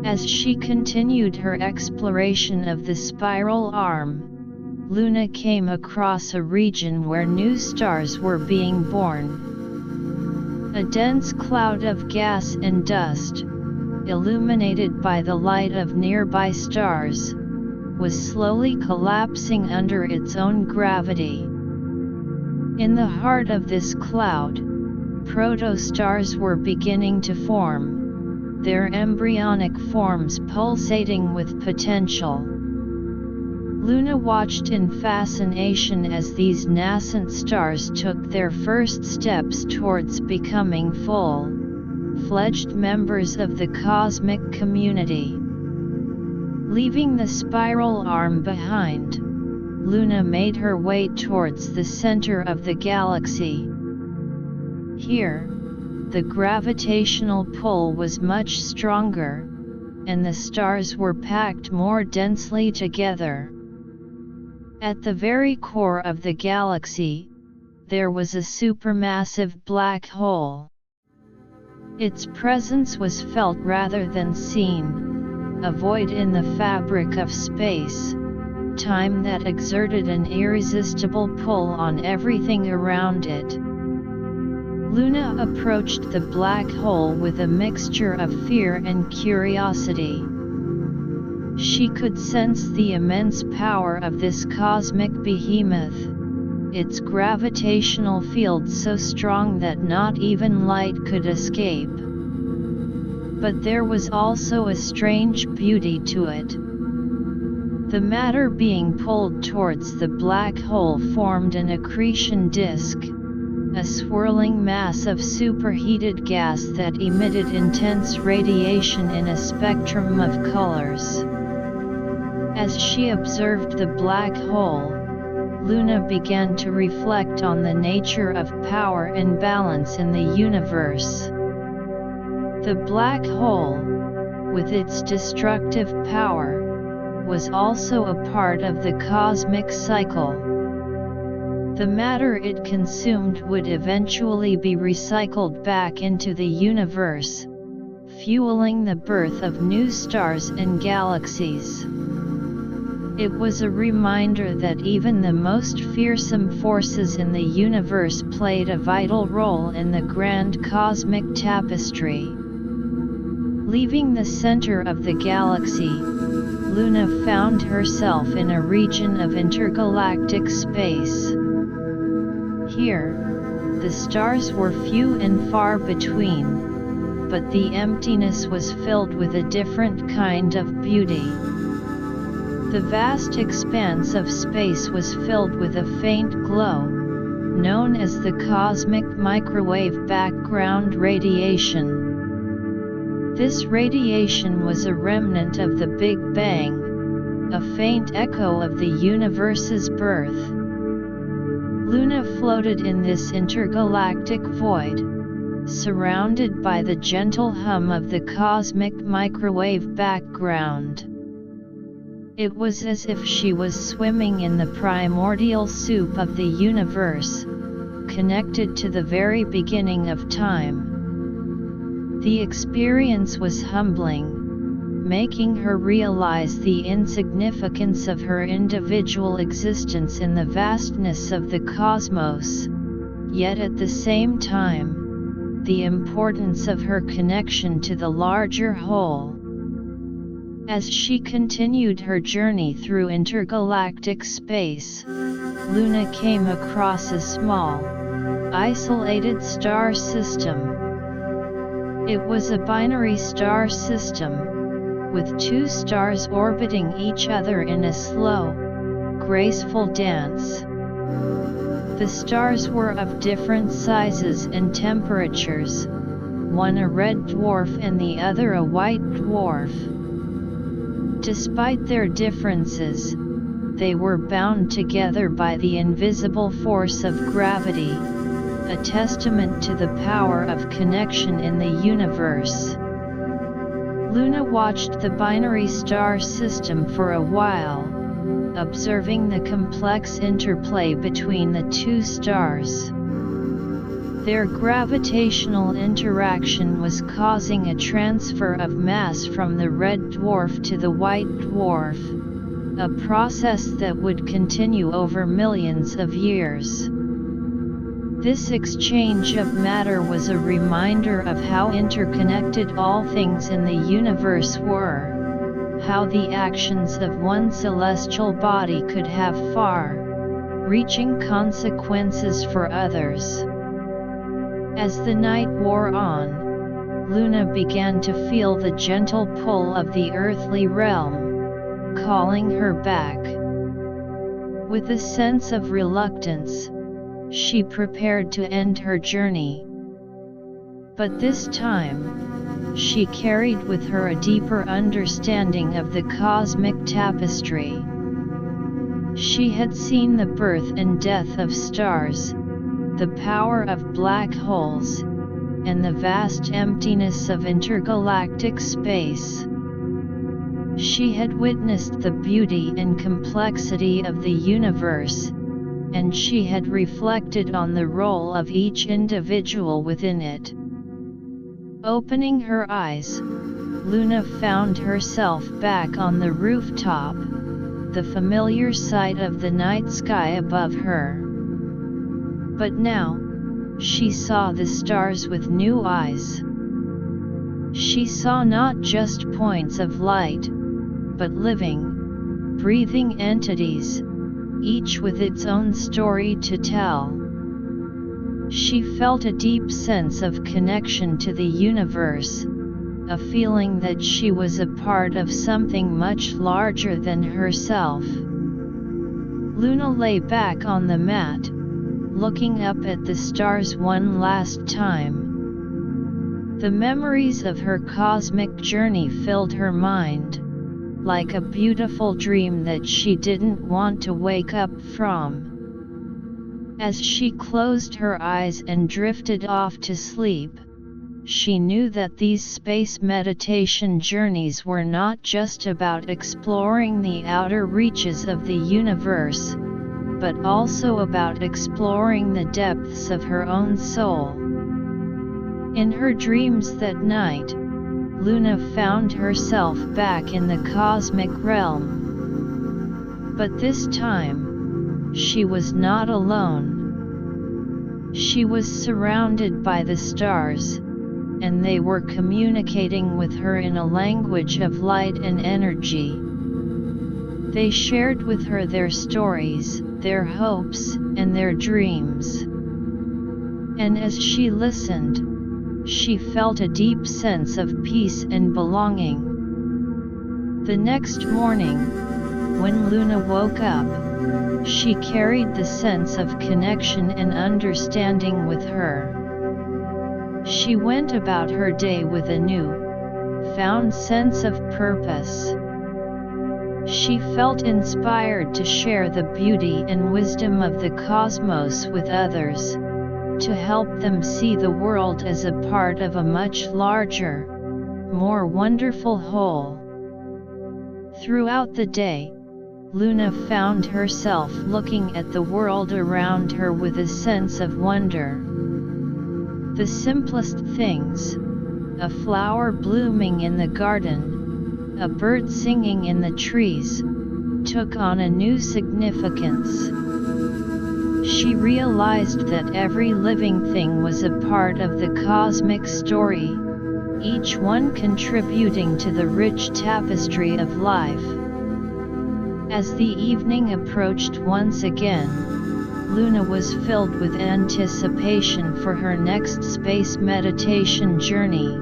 As she continued her exploration of the spiral arm, Luna came across a region where new stars were being born. A dense cloud of gas and dust, illuminated by the light of nearby stars, was slowly collapsing under its own gravity. In the heart of this cloud, protostars were beginning to form, their embryonic forms pulsating with potential. Luna watched in fascination as these nascent stars took their first steps towards becoming full-fledged members of the cosmic community. Leaving the spiral arm behind, Luna made her way towards the center of the galaxy. Here, the gravitational pull was much stronger, and the stars were packed more densely together. At the very core of the galaxy, there was a supermassive black hole. Its presence was felt rather than seen, a void in the fabric of space, time that exerted an irresistible pull on everything around it. Luna approached the black hole with a mixture of fear and curiosity. She could sense the immense power of this cosmic behemoth, its gravitational field so strong that not even light could escape. But there was also a strange beauty to it. The matter being pulled towards the black hole formed an accretion disk, a swirling mass of superheated gas that emitted intense radiation in a spectrum of colors. As she observed the black hole, Luna began to reflect on the nature of power and balance in the universe. The black hole, with its destructive power, was also a part of the cosmic cycle. The matter it consumed would eventually be recycled back into the universe, fueling the birth of new stars and galaxies. It was a reminder that even the most fearsome forces in the universe played a vital role in the grand cosmic tapestry. Leaving the center of the galaxy, Luna found herself in a region of intergalactic space. Here, the stars were few and far between, but the emptiness was filled with a different kind of beauty. The vast expanse of space was filled with a faint glow, known as the cosmic microwave background radiation. This radiation was a remnant of the Big Bang, a faint echo of the universe's birth. Luna floated in this intergalactic void, surrounded by the gentle hum of the cosmic microwave background. It was as if she was swimming in the primordial soup of the universe, connected to the very beginning of time. The experience was humbling, making her realize the insignificance of her individual existence in the vastness of the cosmos, yet at the same time, the importance of her connection to the larger whole. As she continued her journey through intergalactic space, Luna came across a small, isolated star system. It was a binary star system, with two stars orbiting each other in a slow, graceful dance. The stars were of different sizes and temperatures, one a red dwarf and the other a white dwarf. Despite their differences, they were bound together by the invisible force of gravity, a testament to the power of connection in the universe. Luna watched the binary star system for a while, observing the complex interplay between the two stars. Their gravitational interaction was causing a transfer of mass from the red dwarf to the white dwarf, a process that would continue over millions of years. This exchange of matter was a reminder of how interconnected all things in the universe were, how the actions of one celestial body could have far-reaching consequences for others. As the night wore on, Luna began to feel the gentle pull of the earthly realm, calling her back. With a sense of reluctance, she prepared to end her journey. But this time, she carried with her a deeper understanding of the cosmic tapestry. She had seen the birth and death of stars, the power of black holes, and the vast emptiness of intergalactic space. She had witnessed the beauty and complexity of the universe, and she had reflected on the role of each individual within it. Opening her eyes, Luna found herself back on the rooftop, the familiar sight of the night sky above her. But now, she saw the stars with new eyes. She saw not just points of light, but living, breathing entities, each with its own story to tell. She felt a deep sense of connection to the universe, a feeling that she was a part of something much larger than herself. Luna lay back on the mat, looking up at the stars one last time. The memories of her cosmic journey filled her mind, like a beautiful dream that she didn't want to wake up from. As she closed her eyes and drifted off to sleep, she knew that these space meditation journeys were not just about exploring the outer reaches of the universe, but also about exploring the depths of her own soul. In her dreams that night, Luna found herself back in the cosmic realm. But this time, she was not alone. She was surrounded by the stars, and they were communicating with her in a language of light and energy. They shared with her their stories, their hopes, and their dreams. And as she listened, she felt a deep sense of peace and belonging. The next morning, when Luna woke up, she carried the sense of connection and understanding with her. She went about her day with a new, found sense of purpose. She felt inspired to share the beauty and wisdom of the cosmos with others, to help them see the world as a part of a much larger, more wonderful whole. Throughout the day, Luna found herself looking at the world around her with a sense of wonder. The simplest things, a flower blooming in the garden, a bird singing in the trees, took on a new significance. She realized that every living thing was a part of the cosmic story, each one contributing to the rich tapestry of life. As the evening approached once again, Luna was filled with anticipation for her next space meditation journey.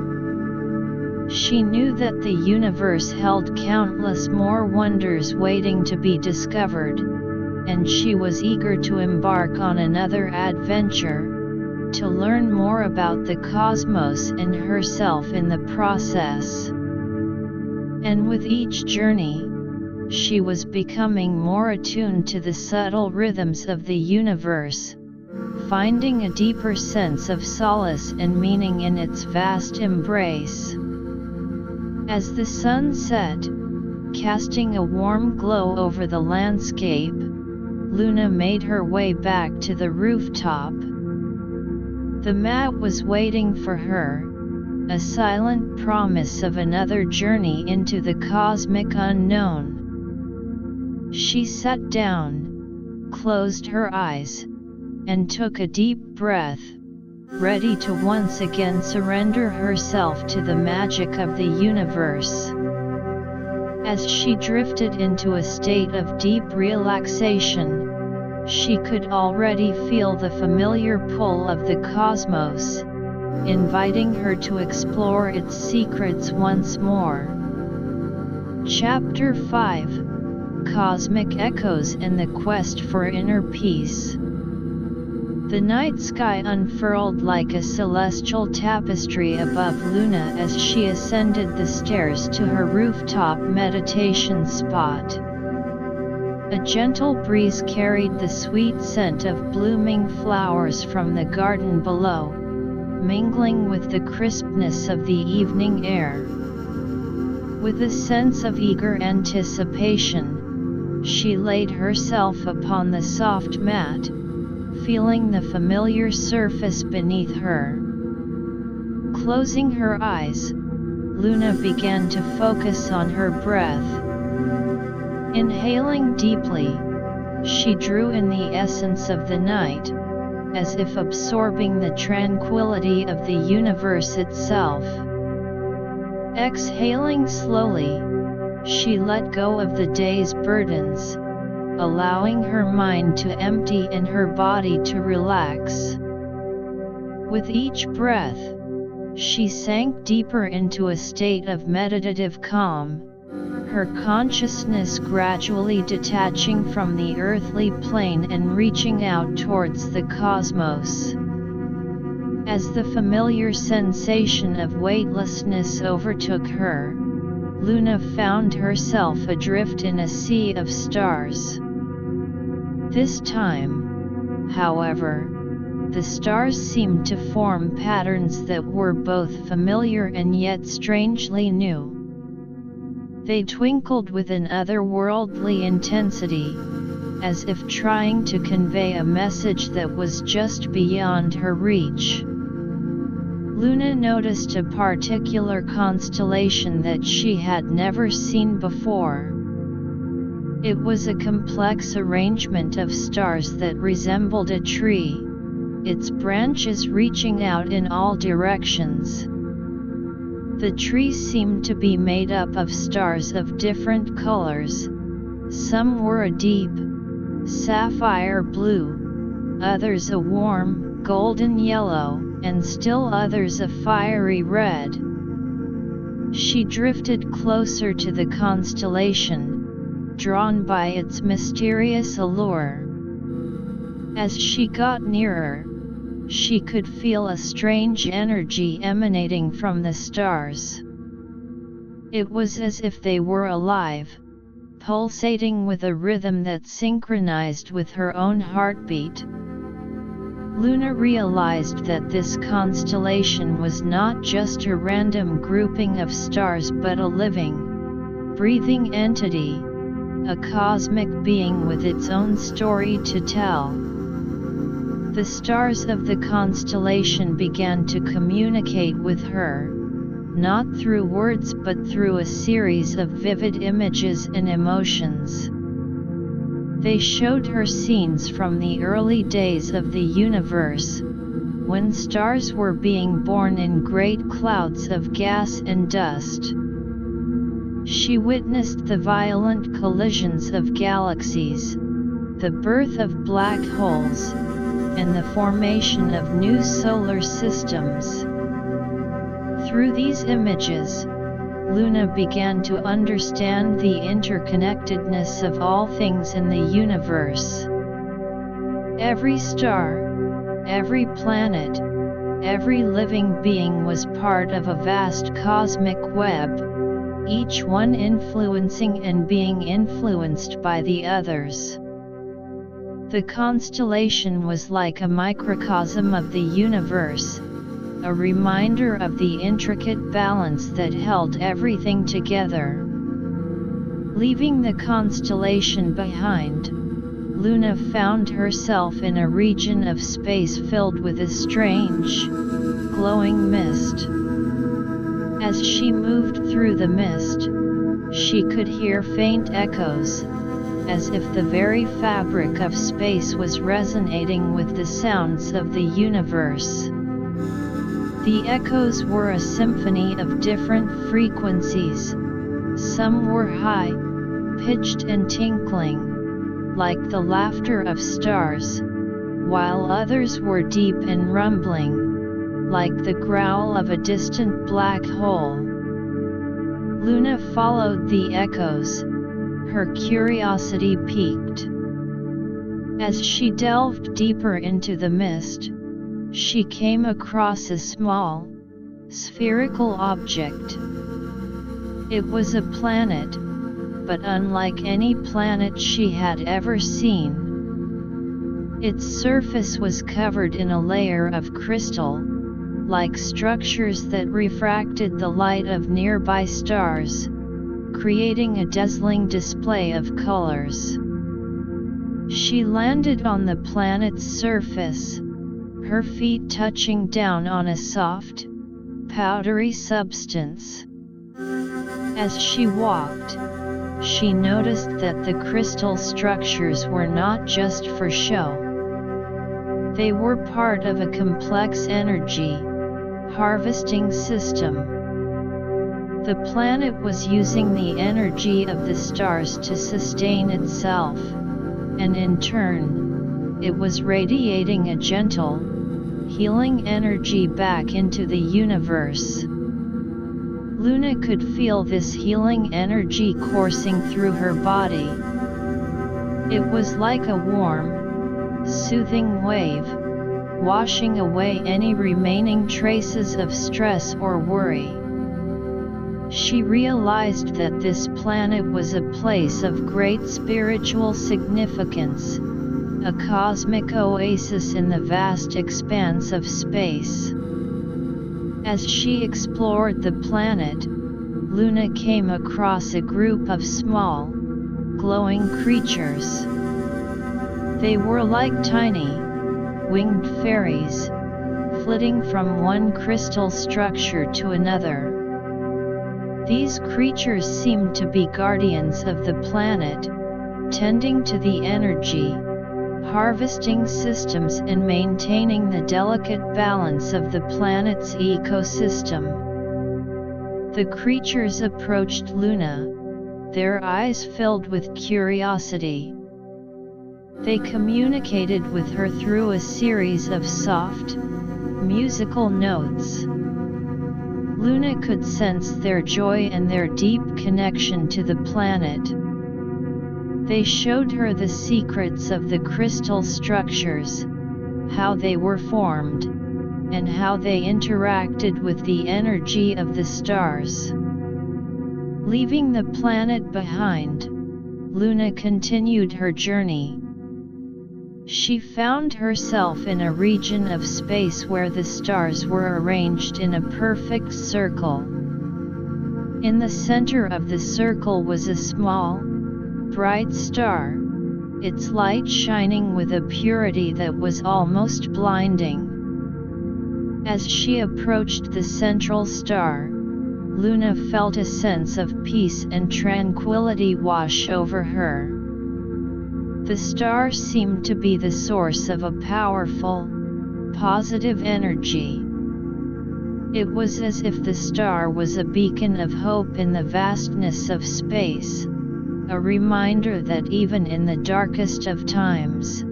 She knew that the universe held countless more wonders waiting to be discovered, and she was eager to embark on another adventure, to learn more about the cosmos and herself in the process. And with each journey, she was becoming more attuned to the subtle rhythms of the universe, finding a deeper sense of solace and meaning in its vast embrace. As the sun set, casting a warm glow over the landscape, Luna made her way back to the rooftop. The mat was waiting for her, a silent promise of another journey into the cosmic unknown. She sat down, closed her eyes, and took a deep breath, ready to once again surrender herself to the magic of the universe. As she drifted into a state of deep relaxation, she could already feel the familiar pull of the cosmos, inviting her to explore its secrets once more. Chapter 5: Cosmic Echoes and the Quest for Inner Peace. The night sky unfurled like a celestial tapestry above Luna as she ascended the stairs to her rooftop meditation spot. A gentle breeze carried the sweet scent of blooming flowers from the garden below, mingling with the crispness of the evening air. With a sense of eager anticipation, she laid herself upon the soft mat, feeling the familiar surface beneath her. Closing her eyes, Luna began to focus on her breath. Inhaling deeply, she drew in the essence of the night, as if absorbing the tranquility of the universe itself. Exhaling slowly, she let go of the day's burdens, allowing her mind to empty and her body to relax. With each breath, she sank deeper into a state of meditative calm, her consciousness gradually detaching from the earthly plane and reaching out towards the cosmos. As the familiar sensation of weightlessness overtook her, Luna found herself adrift in a sea of stars. This time, However, the stars seemed to form patterns that were both familiar and yet strangely new. They twinkled with an otherworldly intensity, as if trying to convey a message that was just beyond her reach. Luna noticed a particular constellation that she had never seen before. It was a complex arrangement of stars that resembled a tree, its branches reaching out in all directions. The tree seemed to be made up of stars of different colors. Some were a deep sapphire blue, others a warm golden yellow, and still others a fiery red. She drifted closer to the constellation, drawn by its mysterious allure. As she got nearer, she could feel a strange energy emanating from the stars. It was as if they were alive, pulsating with a rhythm that synchronized with her own heartbeat. Luna realized that this constellation was not just a random grouping of stars but a living, breathing entity, a cosmic being with its own story to tell. The stars of the constellation began to communicate with her, not through words but through a series of vivid images and emotions. They showed her scenes from the early days of the universe, when stars were being born in great clouds of gas and dust. She witnessed the violent collisions of galaxies, the birth of black holes, and the formation of new solar systems. Through these images, Luna began to understand the interconnectedness of all things in the universe. Every star, every planet, every living being was part of a vast cosmic web, each one influencing and being influenced by the others. The constellation was like a microcosm of the universe, a reminder of the intricate balance that held everything together. Leaving the constellation behind, Luna found herself in a region of space filled with a strange, glowing mist. As she moved through the mist, she could hear faint echoes, as if the very fabric of space was resonating with the sounds of the universe. The echoes were a symphony of different frequencies. Some were high, pitched and tinkling, like the laughter of stars, while others were deep and rumbling, like the growl of a distant black hole. Luna followed the echoes, her curiosity piqued. As she delved deeper into the mist, she came across a small, spherical object. It was a planet, but unlike any planet she had ever seen. Its surface was covered in a layer of crystal-like structures that refracted the light of nearby stars, creating a dazzling display of colors. She landed on the planet's surface, her feet touching down on a soft, powdery substance. As she walked, she noticed that the crystal structures were not just for show. They were part of a complex energy harvesting system. The planet was using the energy of the stars to sustain itself, and in turn, it was radiating a gentle, healing energy back into the universe. Luna could feel this healing energy coursing through her body. It was like a warm, soothing wave, washing away any remaining traces of stress or worry. She realized that this planet was a place of great spiritual significance, a cosmic oasis in the vast expanse of space. As she explored the planet, Luna came across a group of small, glowing creatures. They were like tiny, winged fairies, flitting from one crystal structure to another. These creatures seemed to be guardians of the planet, tending to the energy, harvesting systems and maintaining the delicate balance of the planet's ecosystem. The creatures approached Luna, their eyes filled with curiosity. They communicated with her through a series of soft, musical notes. Luna could sense their joy and their deep connection to the planet. They showed her the secrets of the crystal structures, how they were formed, and how they interacted with the energy of the stars. Leaving the planet behind, Luna continued her journey. She found herself in a region of space where the stars were arranged in a perfect circle. In the center of the circle was a small, bright star, its light shining with a purity that was almost blinding. As she approached the central star, Luna felt a sense of peace and tranquility wash over her. The star seemed to be the source of a powerful, positive energy. It was as if the star was a beacon of hope in the vastness of space, a reminder that even in the darkest of times,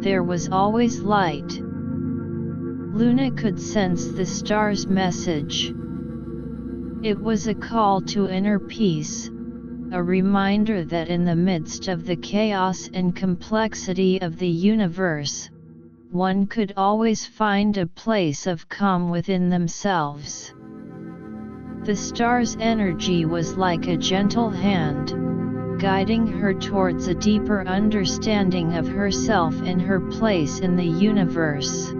there was always light. Luna could sense the star's message. It was a call to inner peace, a reminder that in the midst of the chaos and complexity of the universe, one could always find a place of calm within themselves. The star's energy was like a gentle hand, guiding her towards a deeper understanding of herself and her place in the universe.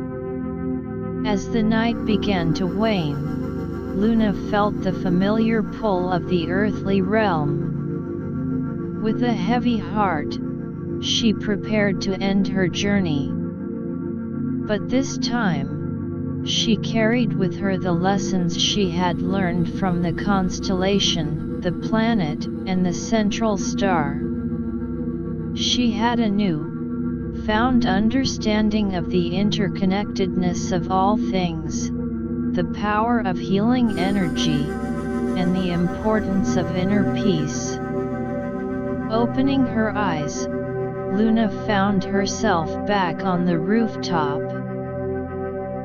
As the night began to wane, Luna felt the familiar pull of the earthly realm. With a heavy heart, she prepared to end her journey. But this time, she carried with her the lessons she had learned from the constellation, the planet, and the central star. She had a new-found understanding of the interconnectedness of all things, the power of healing energy, and the importance of inner peace. Opening her eyes, Luna found herself back on the rooftop.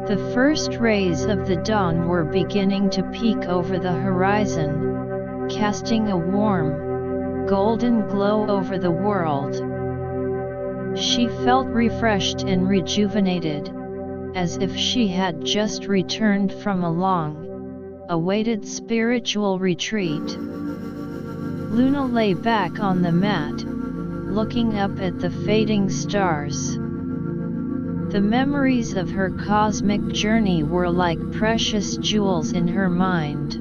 The first rays of the dawn were beginning to peek over the horizon, casting a warm, golden glow over the world. She felt refreshed and rejuvenated, as if she had just returned from a long-awaited spiritual retreat. Luna lay back on the mat, looking up at the fading stars. The memories of her cosmic journey were like precious jewels in her mind.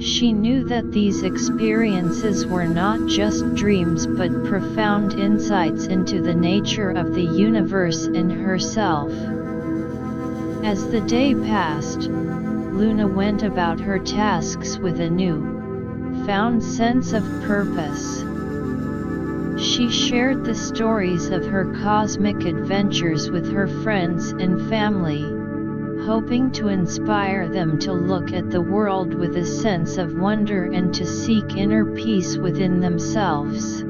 She knew that these experiences were not just dreams but profound insights into the nature of the universe and herself. As the day passed, Luna went about her tasks with a new-found sense of purpose. She shared the stories of her cosmic adventures with her friends and family, hoping to inspire them to look at the world with a sense of wonder and to seek inner peace within themselves.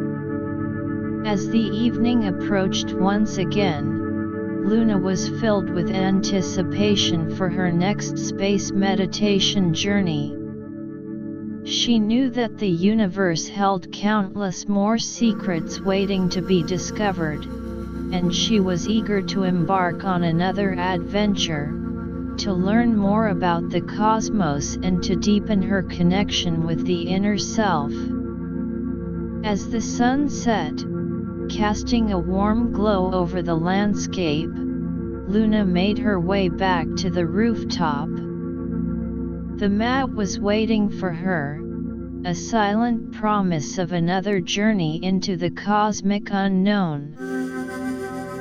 As the evening approached once again, Luna was filled with anticipation for her next space meditation journey. She knew that the universe held countless more secrets waiting to be discovered, and she was eager to embark on another adventure, to learn more about the cosmos and to deepen her connection with the inner self. As the sun set, Casting a warm glow over the landscape, Luna made her way back to the rooftop. The map was waiting for her, a silent promise of another journey into the cosmic unknown.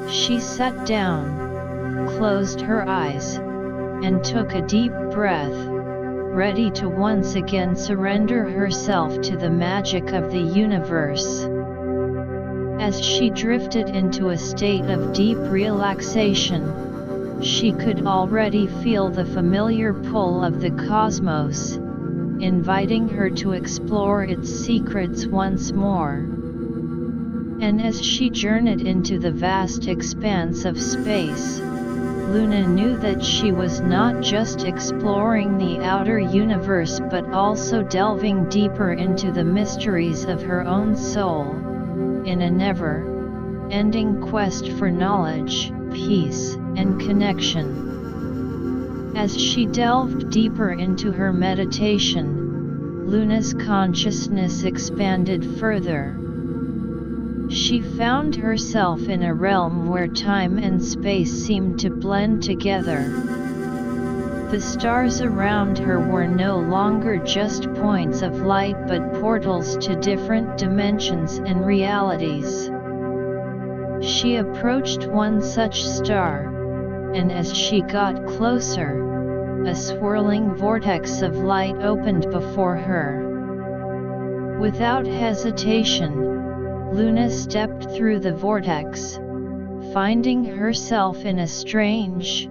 She sat down, closed her eyes, and took a deep breath, ready to once again surrender herself to the magic of the universe. As she drifted into a state of deep relaxation, she could already feel the familiar pull of the cosmos, inviting her to explore its secrets once more. And as she journeyed into the vast expanse of space, Luna knew that she was not just exploring the outer universe but also delving deeper into the mysteries of her own soul, in a never-ending quest for knowledge, peace, and connection. As she delved deeper into her meditation, Luna's consciousness expanded further. She found herself in a realm where time and space seemed to blend together. The stars around her were no longer just points of light but portals to different dimensions and realities. She approached one such star, and as she got closer, a swirling vortex of light opened before her. Without hesitation, Luna stepped through the vortex, finding herself in a strange,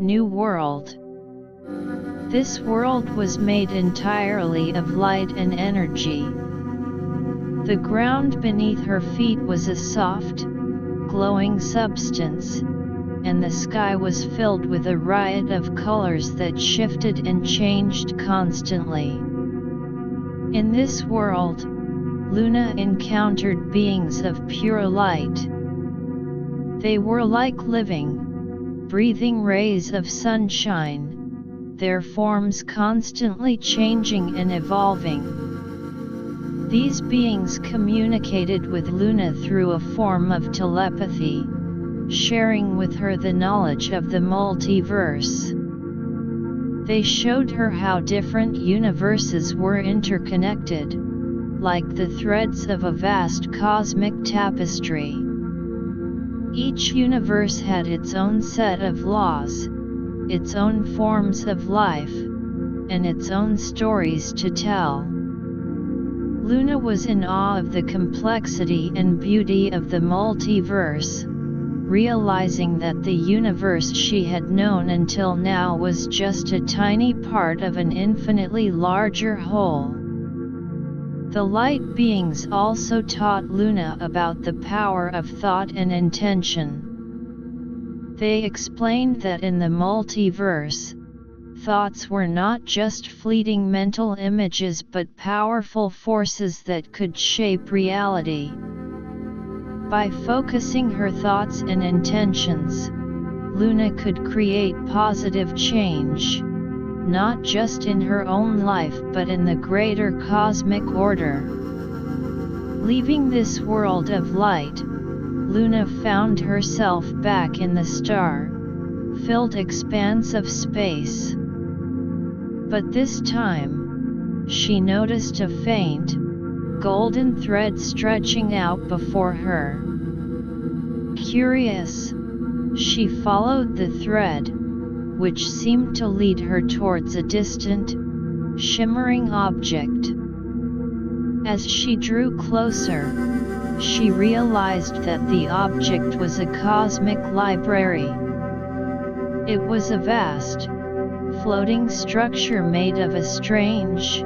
new world. This world was made entirely of light and energy. The ground beneath her feet was a soft, glowing substance, and the sky was filled with a riot of colors that shifted and changed constantly. In this world, Luna encountered beings of pure light. They were like living, breathing rays of sunshine, their forms constantly changing and evolving. These beings communicated with Luna through a form of telepathy, sharing with her the knowledge of the multiverse. They showed her how different universes were interconnected, like the threads of a vast cosmic tapestry. Each universe had its own set of laws, its own forms of life, and its own stories to tell. Luna was in awe of the complexity and beauty of the multiverse, realizing that the universe she had known until now was just a tiny part of an infinitely larger whole. The light beings also taught Luna about the power of thought and intention. They explained that in the multiverse, thoughts were not just fleeting mental images but powerful forces that could shape reality. By focusing her thoughts and intentions, Luna could create positive change, not just in her own life but in the greater cosmic order. Leaving this world of light, Luna found herself back in the star-filled expanse of space. But this time, she noticed a faint, golden thread stretching out before her. Curious, she followed the thread, which seemed to lead her towards a distant, shimmering object. As she drew closer, she realized that the object was a cosmic library. It was a vast, floating structure made of a strange,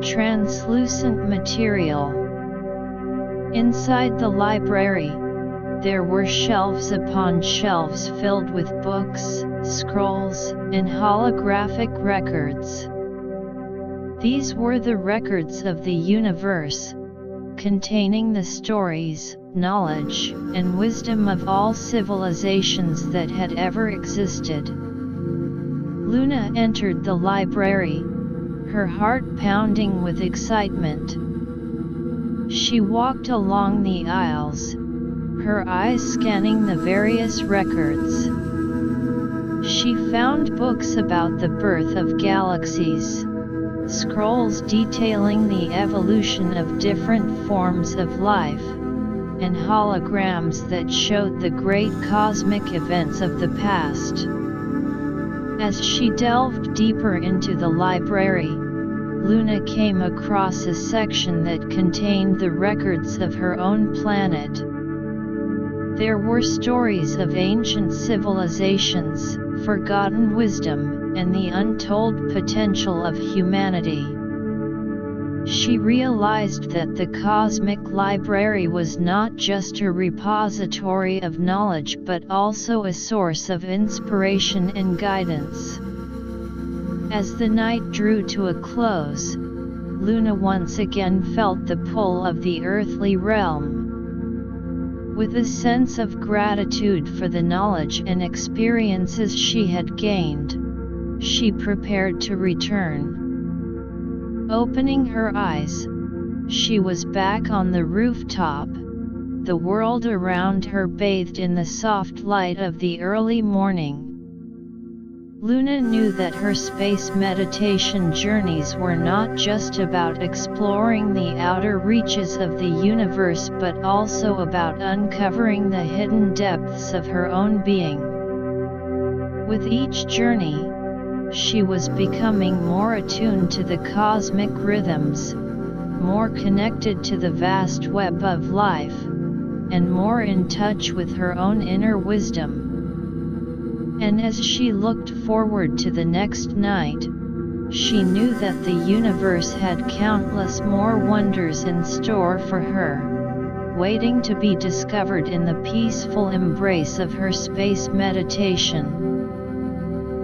translucent material. Inside the library, there were shelves upon shelves filled with books, scrolls, and holographic records. These were the records of the universe, containing the stories, knowledge, and wisdom of all civilizations that had ever existed. Luna entered the library, her heart pounding with excitement. She walked along the aisles, her eyes scanning the various records. She found books about the birth of galaxies, scrolls detailing the evolution of different forms of life, and holograms that showed the great cosmic events of the past. As she delved deeper into the library, Luna came across a section that contained the records of her own planet. There were stories of ancient civilizations, forgotten wisdom, and the untold potential of humanity. She realized that the cosmic library was not just a repository of knowledge but also a source of inspiration and guidance. As the night drew to a close, Luna once again felt the pull of the earthly realm. With a sense of gratitude for the knowledge and experiences she had gained, she prepared to return. Opening her eyes, she was back on the rooftop, the world around her bathed in the soft light of the early morning. Luna knew that her space meditation journeys were not just about exploring the outer reaches of the universe but also about uncovering the hidden depths of her own being. With each journey, she was becoming more attuned to the cosmic rhythms, more connected to the vast web of life, and more in touch with her own inner wisdom. And as she looked forward to the next night, she knew that the universe had countless more wonders in store for her, waiting to be discovered in the peaceful embrace of her space meditation.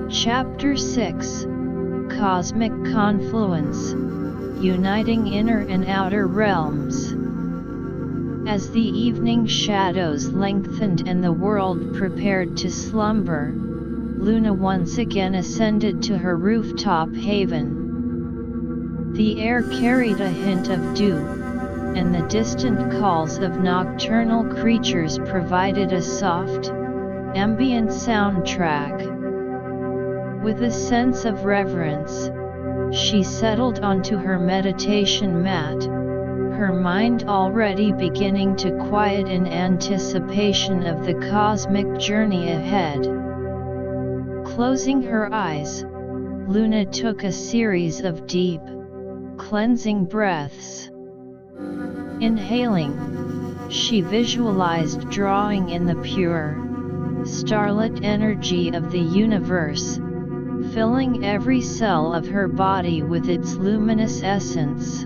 Chapter 6: Cosmic Confluence, Uniting Inner and Outer Realms. As the evening shadows lengthened and the world prepared to slumber, Luna once again ascended to her rooftop haven. The air carried a hint of dew, and the distant calls of nocturnal creatures provided a soft, ambient soundtrack. With a sense of reverence, she settled onto her meditation mat, her mind already beginning to quiet in anticipation of the cosmic journey ahead. Closing her eyes, Luna took a series of deep, cleansing breaths. Inhaling, she visualized drawing in the pure, starlit energy of the universe, filling every cell of her body with its luminous essence.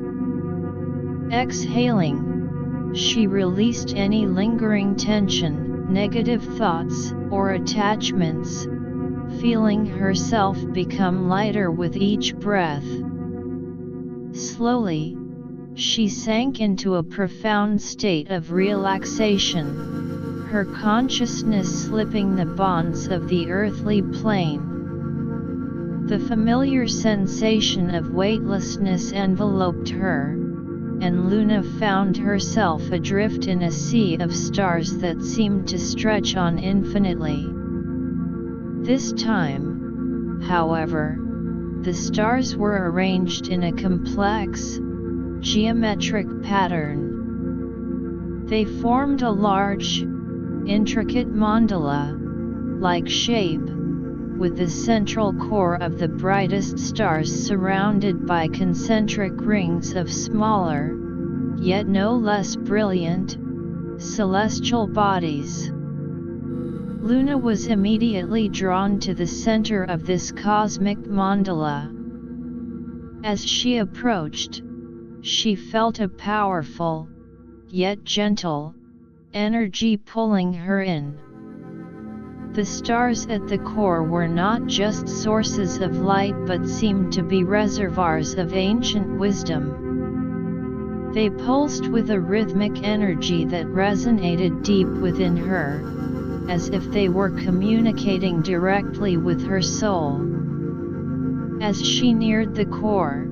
Exhaling, she released any lingering tension, negative thoughts, or attachments, feeling herself become lighter with each breath. Slowly, she sank into a profound state of relaxation, her consciousness slipping the bonds of the earthly plane. The familiar sensation of weightlessness enveloped her, and Luna found herself adrift in a sea of stars that seemed to stretch on infinitely. This time, however, the stars were arranged in a complex, geometric pattern. They formed a large, intricate mandala-like shape, with the central core of the brightest stars surrounded by concentric rings of smaller, yet no less brilliant, celestial bodies. Luna was immediately drawn to the center of this cosmic mandala. As she approached, she felt a powerful, yet gentle, energy pulling her in. The stars at the core were not just sources of light but seemed to be reservoirs of ancient wisdom. They pulsed with a rhythmic energy that resonated deep within her, as if they were communicating directly with her soul. As she neared the core,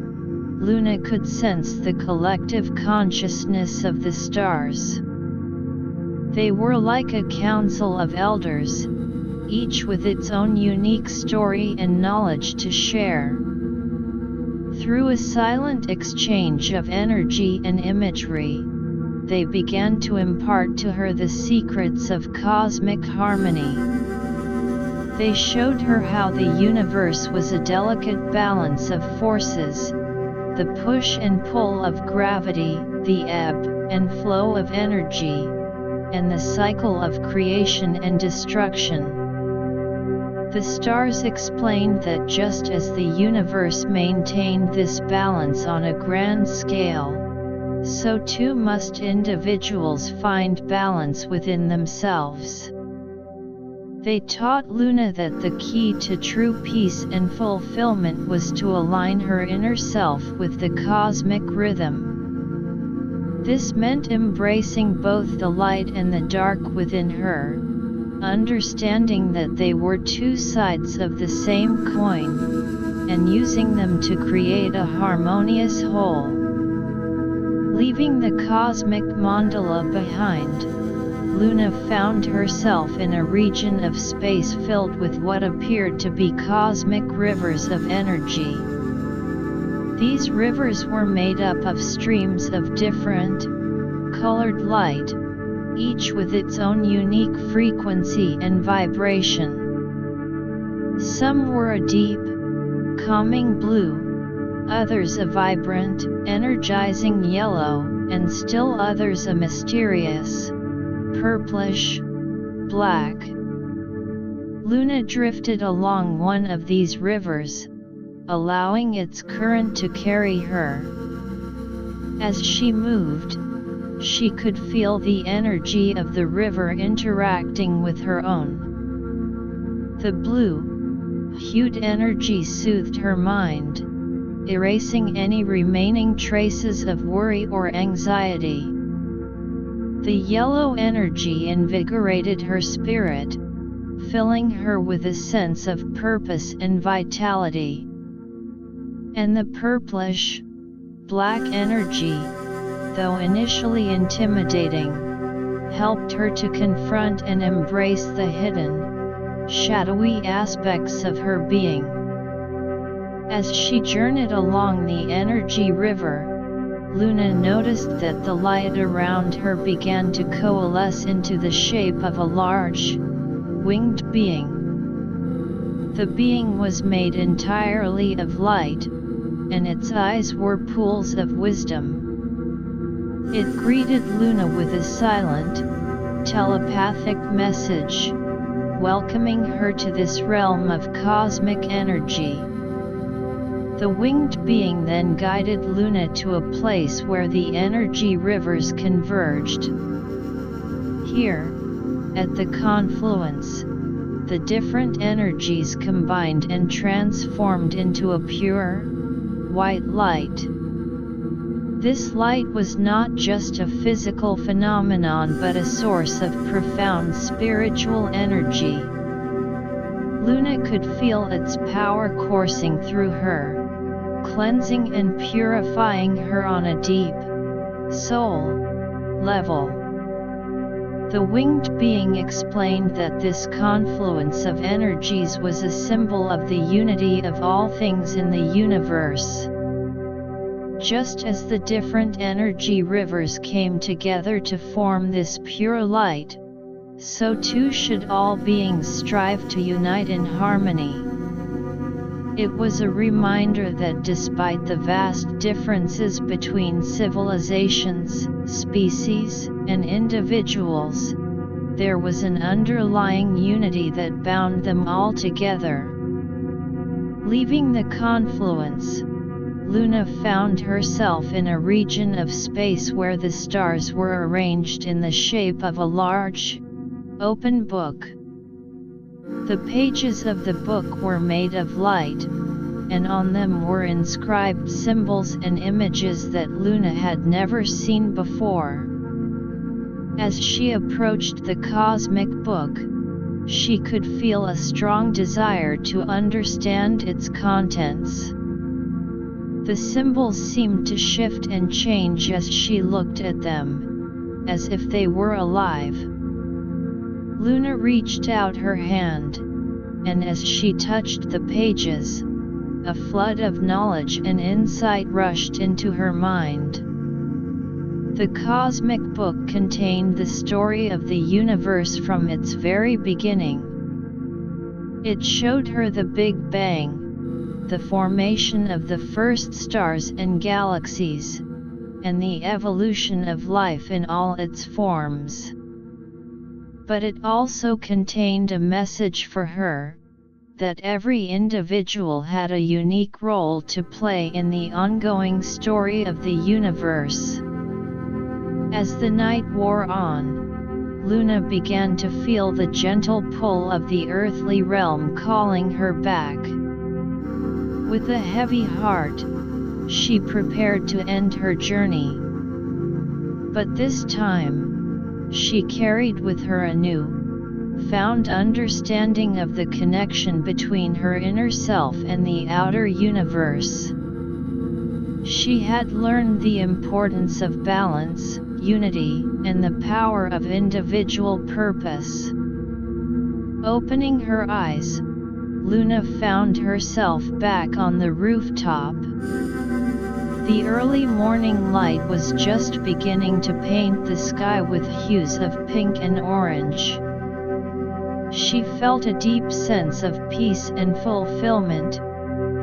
Luna could sense the collective consciousness of the stars. They were like a council of elders, each with its own unique story and knowledge to share. Through a silent exchange of energy and imagery, they began to impart to her the secrets of cosmic harmony. They showed her how the universe was a delicate balance of forces, the push and pull of gravity, the ebb and flow of energy, and the cycle of creation and destruction. The stars explained that just as the universe maintained this balance on a grand scale, so too must individuals find balance within themselves. They taught Luna that the key to true peace and fulfillment was to align her inner self with the cosmic rhythm. This meant embracing both the light and the dark within her, understanding that they were two sides of the same coin, and using them to create a harmonious whole. Leaving the cosmic mandala behind, Luna found herself in a region of space filled with what appeared to be cosmic rivers of energy. These rivers were made up of streams of different, colored light, each with its own unique frequency and vibration. Some were a deep, calming blue, others a vibrant, energizing yellow, and still others a mysterious, purplish, black. Luna drifted along one of these rivers, allowing its current to carry her. As she moved, she could feel the energy of the river interacting with her own. The blue-hued energy soothed her mind, erasing any remaining traces of worry or anxiety. The yellow energy invigorated her spirit, filling her with a sense of purpose and vitality. And the purplish, black energy, though initially intimidating, helped her to confront and embrace the hidden, shadowy aspects of her being. As she journeyed along the energy river, Luna noticed that the light around her began to coalesce into the shape of a large, winged being. The being was made entirely of light, and its eyes were pools of wisdom. It greeted Luna with a silent, telepathic message, welcoming her to this realm of cosmic energy. The winged being then guided Luna to a place where the energy rivers converged. Here, at the confluence, the different energies combined and transformed into a pure, white light. This light was not just a physical phenomenon but a source of profound spiritual energy. Luna could feel its power coursing through her, cleansing and purifying her on a deep, soul level. The winged being explained that this confluence of energies was a symbol of the unity of all things in the universe. Just as the different energy rivers came together to form this pure light, so too should all beings strive to unite in harmony. It was a reminder that despite the vast differences between civilizations, species, and individuals, there was an underlying unity that bound them all together. Leaving the confluence, Luna found herself in a region of space where the stars were arranged in the shape of a large, open book. The pages of the book were made of light, and on them were inscribed symbols and images that Luna had never seen before. As she approached the cosmic book, she could feel a strong desire to understand its contents. The symbols seemed to shift and change as she looked at them, as if they were alive. Luna reached out her hand, and as she touched the pages, a flood of knowledge and insight rushed into her mind. The cosmic book contained the story of the universe from its very beginning. It showed her the Big Bang, the formation of the first stars and galaxies, and the evolution of life in all its forms. But it also contained a message for her, that every individual had a unique role to play in the ongoing story of the universe. As the night wore on, Luna began to feel the gentle pull of the earthly realm calling her back. With a heavy heart, she prepared to end her journey. But this time, she carried with her a new-found understanding of the connection between her inner self and the outer universe. She had learned the importance of balance, unity, and the power of individual purpose. Opening her eyes, Luna found herself back on the rooftop. The early morning light was just beginning to paint the sky with hues of pink and orange. She felt a deep sense of peace and fulfillment,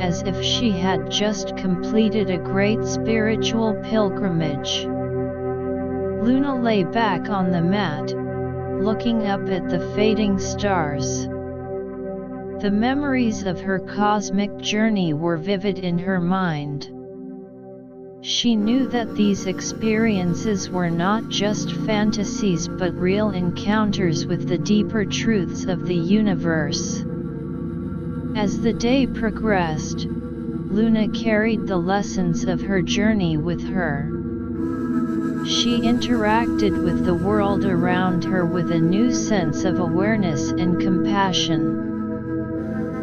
as if she had just completed a great spiritual pilgrimage. Luna lay back on the mat, looking up at the fading stars. The memories of her cosmic journey were vivid in her mind. She knew that these experiences were not just fantasies but real encounters with the deeper truths of the universe. As the day progressed, Luna carried the lessons of her journey with her. She interacted with the world around her with a new sense of awareness and compassion.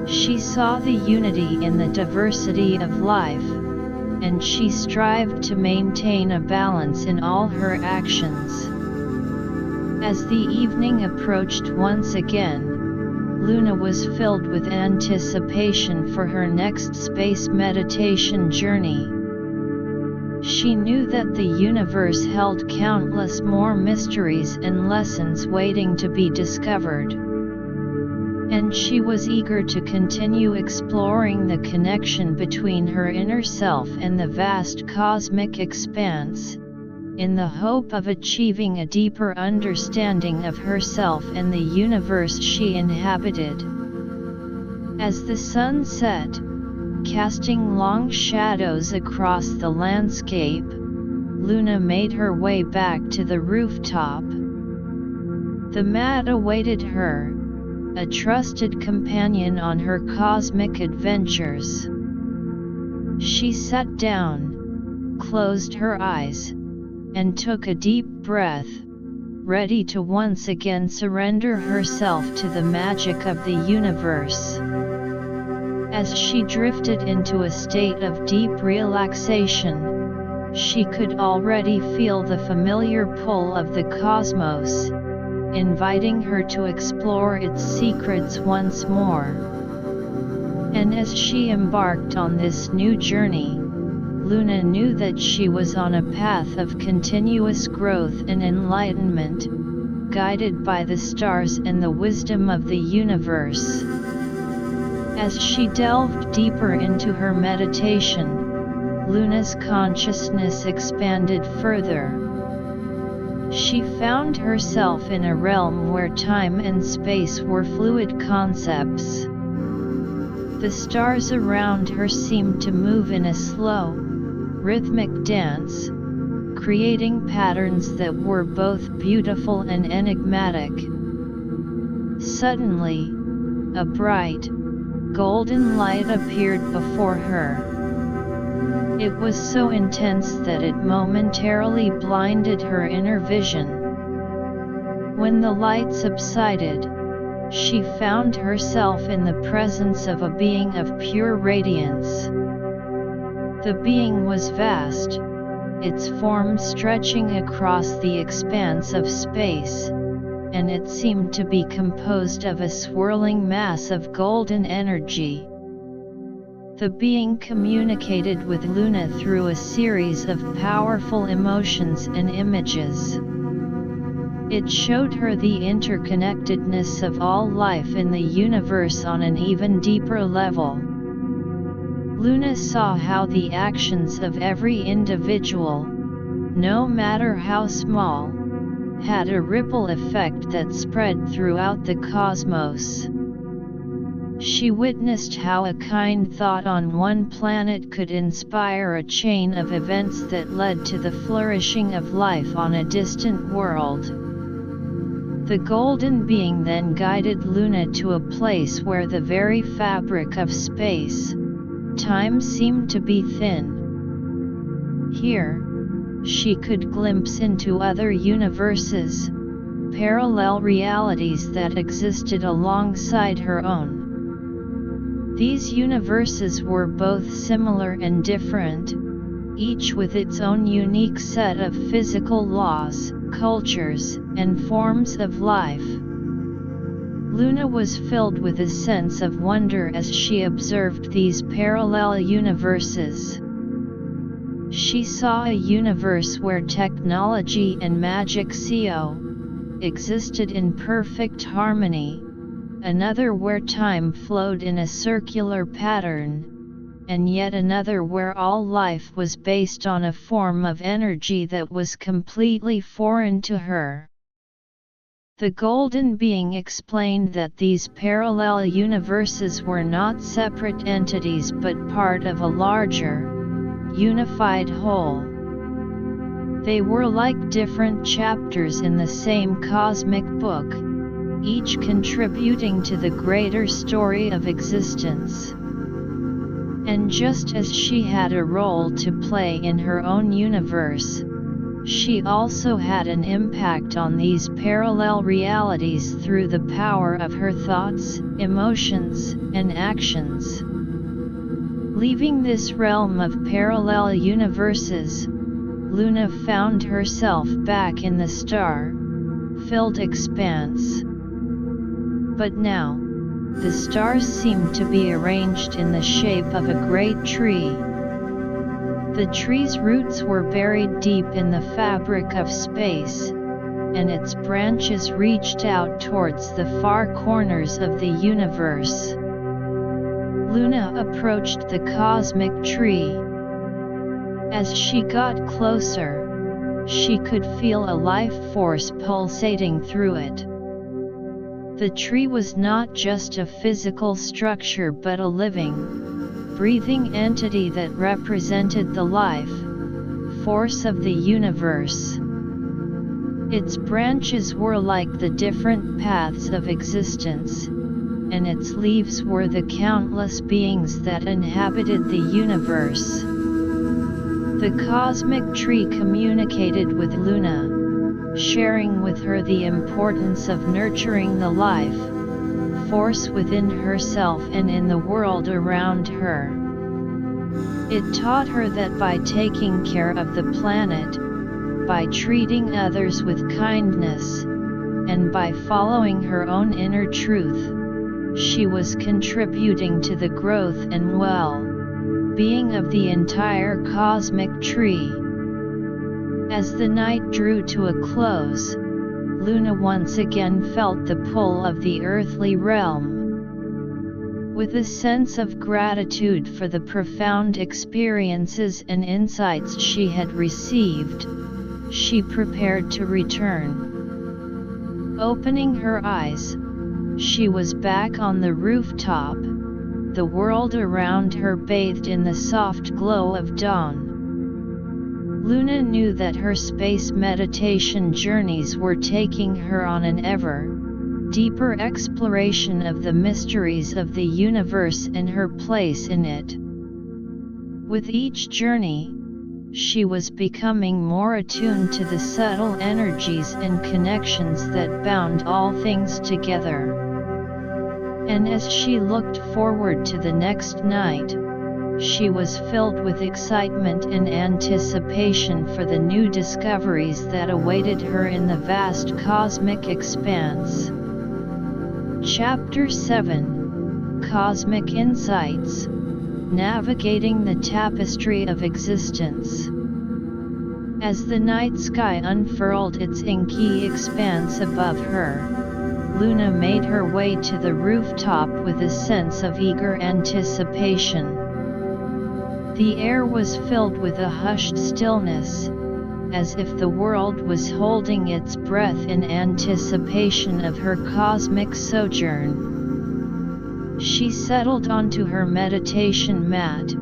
She saw the unity in the diversity of life, and she strived to maintain a balance in all her actions. As the evening approached once again, Luna was filled with anticipation for her next space meditation journey. She knew that the universe held countless more mysteries and lessons waiting to be discovered. And she was eager to continue exploring the connection between her inner self and the vast cosmic expanse, in the hope of achieving a deeper understanding of herself and the universe she inhabited. As the sun set, casting long shadows across the landscape, Luna made her way back to the rooftop. The mat awaited her, a trusted companion on her cosmic adventures. She sat down, closed her eyes, and took a deep breath, ready to once again surrender herself to the magic of the universe. As she drifted into a state of deep relaxation, she could already feel the familiar pull of the cosmos, inviting her to explore its secrets once more. And as she embarked on this new journey, Luna knew that she was on a path of continuous growth and enlightenment, guided by the stars and the wisdom of the universe. As she delved deeper into her meditation, Luna's consciousness expanded further. She found herself in a realm where time and space were fluid concepts. The stars around her seemed to move in a slow, rhythmic dance, creating patterns that were both beautiful and enigmatic. Suddenly, a bright, golden light appeared before her. It was so intense that it momentarily blinded her inner vision. When the light subsided, she found herself in the presence of a being of pure radiance. The being was vast, its form stretching across the expanse of space, and it seemed to be composed of a swirling mass of golden energy. The being communicated with Luna through a series of powerful emotions and images. It showed her the interconnectedness of all life in the universe on an even deeper level. Luna saw how the actions of every individual, no matter how small, had a ripple effect that spread throughout the cosmos. She witnessed how a kind thought on one planet could inspire a chain of events that led to the flourishing of life on a distant world. The golden being then guided Luna to a place where the very fabric of space, time seemed to be thin. Here, she could glimpse into other universes, parallel realities that existed alongside her own. These universes were both similar and different, each with its own unique set of physical laws, cultures, and forms of life. Luna was filled with a sense of wonder as she observed these parallel universes. She saw a universe where technology and magic existed in perfect harmony, another where time flowed in a circular pattern, and yet another where all life was based on a form of energy that was completely foreign to her. The golden being explained that these parallel universes were not separate entities but part of a larger, unified whole. They were like different chapters in the same cosmic book, each contributing to the greater story of existence. And just as she had a role to play in her own universe, she also had an impact on these parallel realities through the power of her thoughts, emotions, and actions. Leaving this realm of parallel universes, Luna found herself back in the star-filled expanse. But now, the stars seemed to be arranged in the shape of a great tree. The tree's roots were buried deep in the fabric of space, and its branches reached out towards the far corners of the universe. Luna approached the cosmic tree. As she got closer, she could feel a life force pulsating through it. The tree was not just a physical structure but a living, breathing entity that represented the life force of the universe. Its branches were like the different paths of existence, and its leaves were the countless beings that inhabited the universe. The cosmic tree communicated with Luna, sharing with her the importance of nurturing the life force within herself and in the world around her. It taught her that by taking care of the planet, by treating others with kindness, and by following her own inner truth, she was contributing to the growth and well-being of the entire cosmic tree. As the night drew to a close, Luna once again felt the pull of the earthly realm. With a sense of gratitude for the profound experiences and insights she had received, she prepared to return. Opening her eyes, she was back on the rooftop, the world around her bathed in the soft glow of dawn. Luna knew that her space meditation journeys were taking her on an ever deeper exploration of the mysteries of the universe and her place in it. With each journey, she was becoming more attuned to the subtle energies and connections that bound all things together. And as she looked forward to the next night, she was filled with excitement and anticipation for the new discoveries that awaited her in the vast cosmic expanse. Chapter 7: Cosmic Insights: Navigating the Tapestry of Existence. As the night sky unfurled its inky expanse above her, Luna made her way to the rooftop with a sense of eager anticipation. The air was filled with a hushed stillness, as if the world was holding its breath in anticipation of her cosmic sojourn. She settled onto her meditation mat,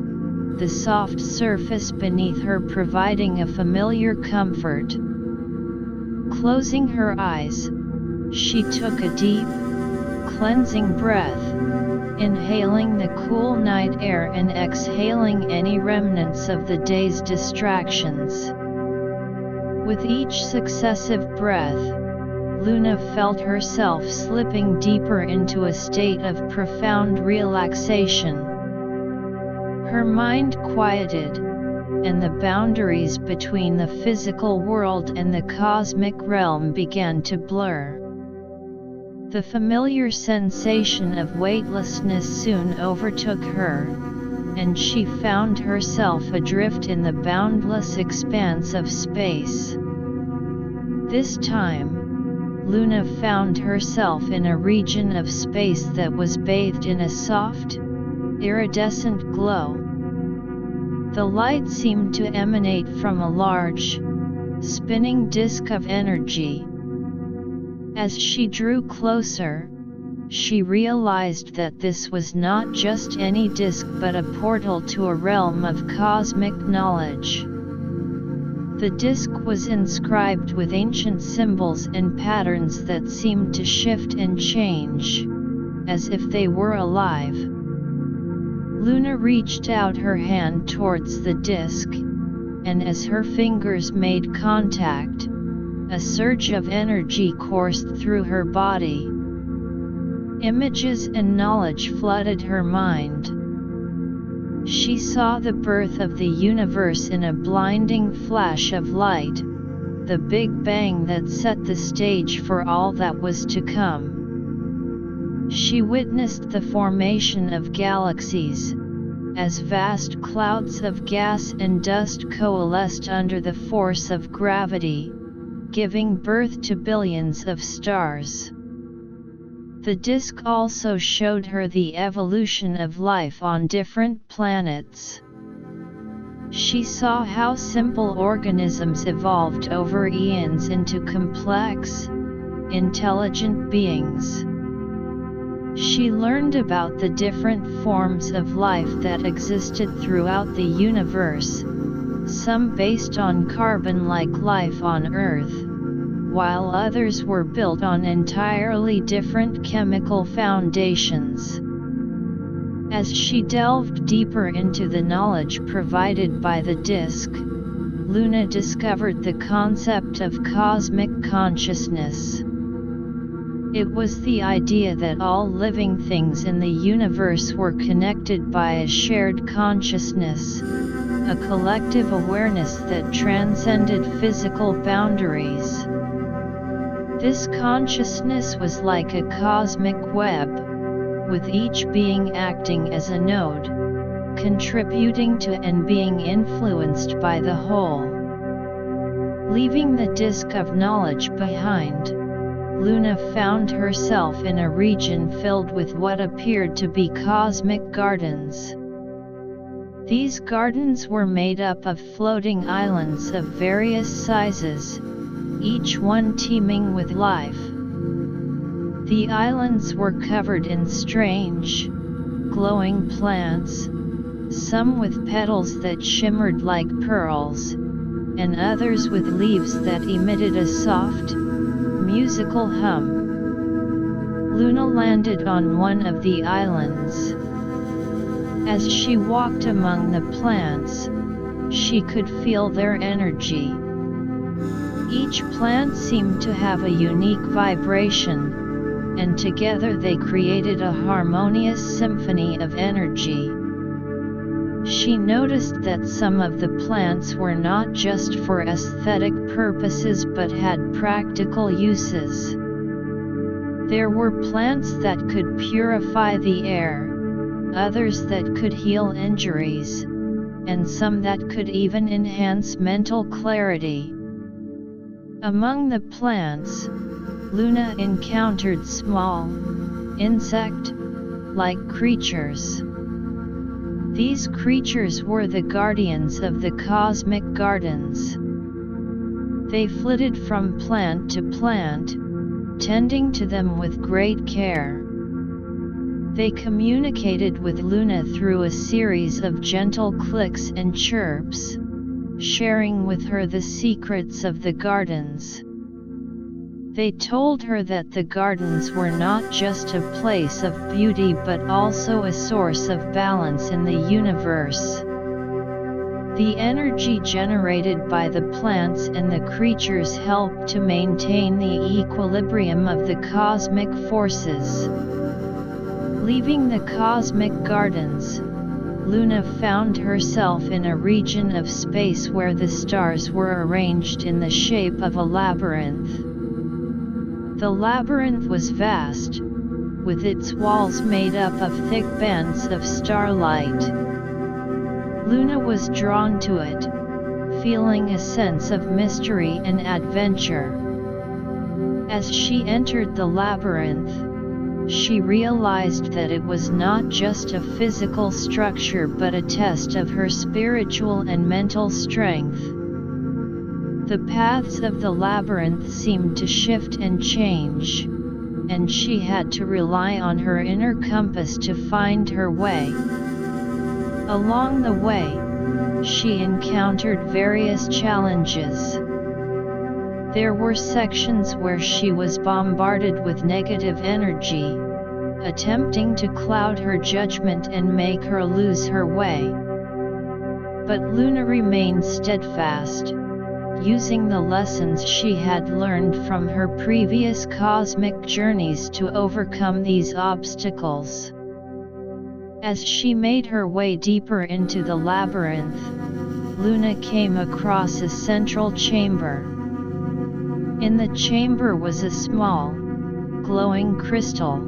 the soft surface beneath her providing a familiar comfort. Closing her eyes, she took a deep, cleansing breath, inhaling the cool night air and exhaling any remnants of the day's distractions. With each successive breath, Luna felt herself slipping deeper into a state of profound relaxation. Her mind quieted, and the boundaries between the physical world and the cosmic realm began to blur. The familiar sensation of weightlessness soon overtook her, and she found herself adrift in the boundless expanse of space. This time, Luna found herself in a region of space that was bathed in a soft, iridescent glow. The light seemed to emanate from a large, spinning disk of energy. As she drew closer, she realized that this was not just any disk but a portal to a realm of cosmic knowledge. The disk was inscribed with ancient symbols and patterns that seemed to shift and change, as if they were alive. Luna reached out her hand towards the disk, and as her fingers made contact, a surge of energy coursed through her body. Images and knowledge flooded her mind. She saw the birth of the universe in a blinding flash of light, the Big Bang that set the stage for all that was to come. She witnessed the formation of galaxies, as vast clouds of gas and dust coalesced under the force of gravity, giving birth to billions of stars. The disk also showed her the evolution of life on different planets. She saw how simple organisms evolved over eons into complex, intelligent beings. She learned about the different forms of life that existed throughout the universe, some based on carbon like life on Earth, while others were built on entirely different chemical foundations. As she delved deeper into the knowledge provided by the disk, Luna discovered the concept of cosmic consciousness. It was the idea that all living things in the universe were connected by a shared consciousness, a collective awareness that transcended physical boundaries. This consciousness was like a cosmic web, with each being acting as a node, contributing to and being influenced by the whole. Leaving the disk of knowledge behind, Luna found herself in a region filled with what appeared to be cosmic gardens. These gardens were made up of floating islands of various sizes, each one teeming with life. The islands were covered in strange, glowing plants, some with petals that shimmered like pearls, and others with leaves that emitted a soft, musical hum. Luna landed on one of the islands. As she walked among the plants, she could feel their energy. Each plant seemed to have a unique vibration, and together they created a harmonious symphony of energy. She noticed that some of the plants were not just for aesthetic purposes but had practical uses. There were plants that could purify the air, others that could heal injuries, and some that could even enhance mental clarity. Among the plants, Luna encountered small, insect-like creatures. These creatures were the guardians of the cosmic gardens. They flitted from plant to plant, tending to them with great care. They communicated with Luna through a series of gentle clicks and chirps, sharing with her the secrets of the gardens. They told her that the gardens were not just a place of beauty but also a source of balance in the universe. The energy generated by the plants and the creatures helped to maintain the equilibrium of the cosmic forces. Leaving the cosmic gardens, Luna found herself in a region of space where the stars were arranged in the shape of a labyrinth. The labyrinth was vast, with its walls made up of thick bands of starlight. Luna was drawn to it, feeling a sense of mystery and adventure. As she entered the labyrinth, she realized that it was not just a physical structure but a test of her spiritual and mental strength. The paths of the labyrinth seemed to shift and change, and she had to rely on her inner compass to find her way. Along the way, she encountered various challenges. There were sections where she was bombarded with negative energy, attempting to cloud her judgment and make her lose her way. But Luna remained steadfast, using the lessons she had learned from her previous cosmic journeys to overcome these obstacles. As she made her way deeper into the labyrinth, Luna came across a central chamber. In the chamber was a small, glowing crystal.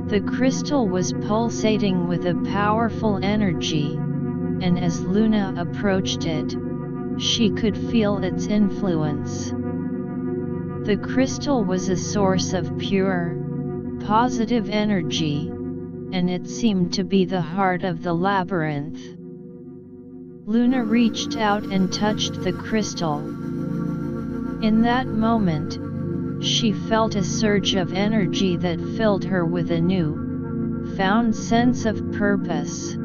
The crystal was pulsating with a powerful energy, and as Luna approached it, she could feel its influence. The crystal was a source of pure, positive energy, and it seemed to be the heart of the labyrinth. Luna reached out and touched the crystal. In that moment, she felt a surge of energy that filled her with a new, found sense of purpose.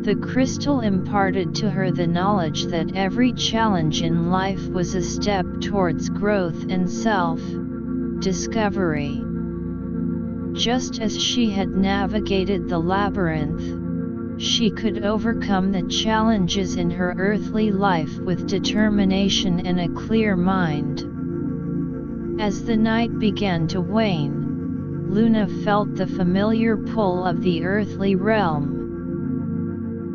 The crystal imparted to her the knowledge that every challenge in life was a step towards growth and self-discovery. Just as she had navigated the labyrinth, she could overcome the challenges in her earthly life with determination and a clear mind. As the night began to wane, Luna felt the familiar pull of the earthly realm.